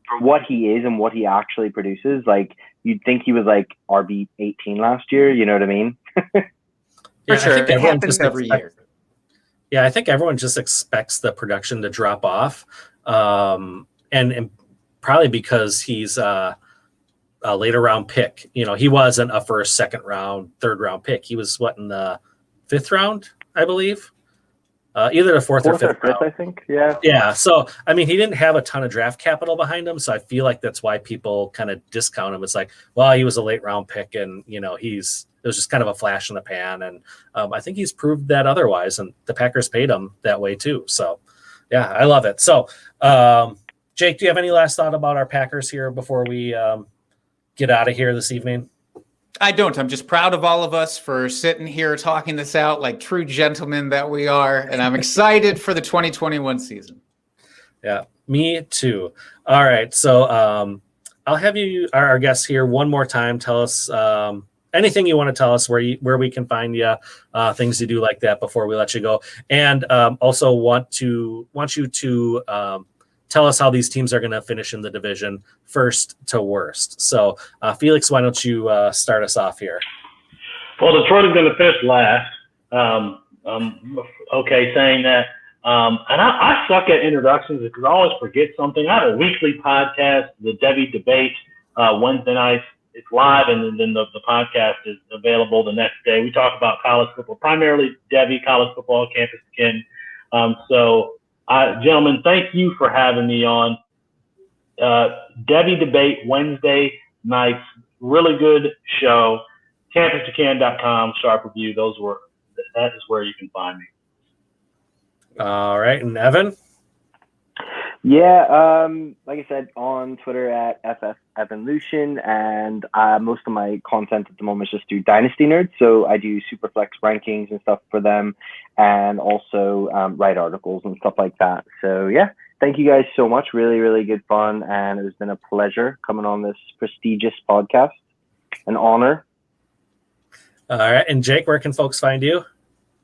for what he is and what he actually produces, like, you'd think he was, like, RB 18 last year. You know what I mean? Yeah, sure. I think It everyone happens just every year. Yeah, I think everyone just expects the production to drop off, and probably because he's a later round pick. He wasn't a first, second round, third round pick. He was in the fifth round, I believe. Either the fourth or fifth round. I think. Yeah. Yeah. So, I mean, he didn't have a ton of draft capital behind him. So I feel like that's why people kind of discount him. It's like, well, he was a late round pick and, it was just kind of a flash in the pan. And I think he's proved that otherwise. And the Packers paid him that way too. So, yeah, I love it. So, Jake, do you have any last thought about our Packers here before we get out of here this evening? I don't. I'm just proud of all of us for sitting here talking this out like true gentlemen that we are. And I'm excited for the 2021 season. Yeah, me too. All right. So I'll have you, our guests here, one more time. Tell us anything you want to tell us, where we can find you, things you do like that before we let you go. And also want you to tell us how these teams are going to finish in the division, first to worst. So, Felix, why don't you start us off here? Well, Detroit is going to finish last. Okay, saying that. And I suck at introductions because I always forget something. I have a weekly podcast, the Devy Debate, Wednesday nights. It's live, and then the podcast is available the next day. We talk about college football, primarily Devy, college football, campus to kin. Gentlemen, thank you for having me on. Devy Debate Wednesday nights, really good show. CampusToCan.com, Sharpe Review. That is where you can find me. All right, and Evan? Yeah, like I said, on Twitter at FFEvanLucian, and most of my content at the moment is just through Dynasty Nerds, so I do Superflex rankings and stuff for them, and also write articles and stuff like that. So yeah, thank you guys so much. Really, really good fun, and it has been a pleasure coming on this prestigious podcast. An honor. All right, and Jake, where can folks find you?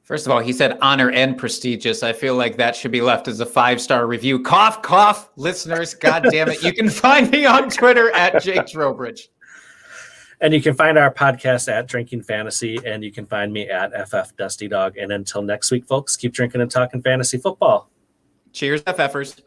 First of all, he said honor and prestigious. I feel like that should be left as a 5-star review. Cough, cough, listeners. God damn it. You can find me on Twitter at Jake Trowbridge. And you can find our podcast at Drinking Fantasy, and you can find me at FF Dusty Dog. And until next week, folks, keep drinking and talking fantasy football. Cheers, FFers.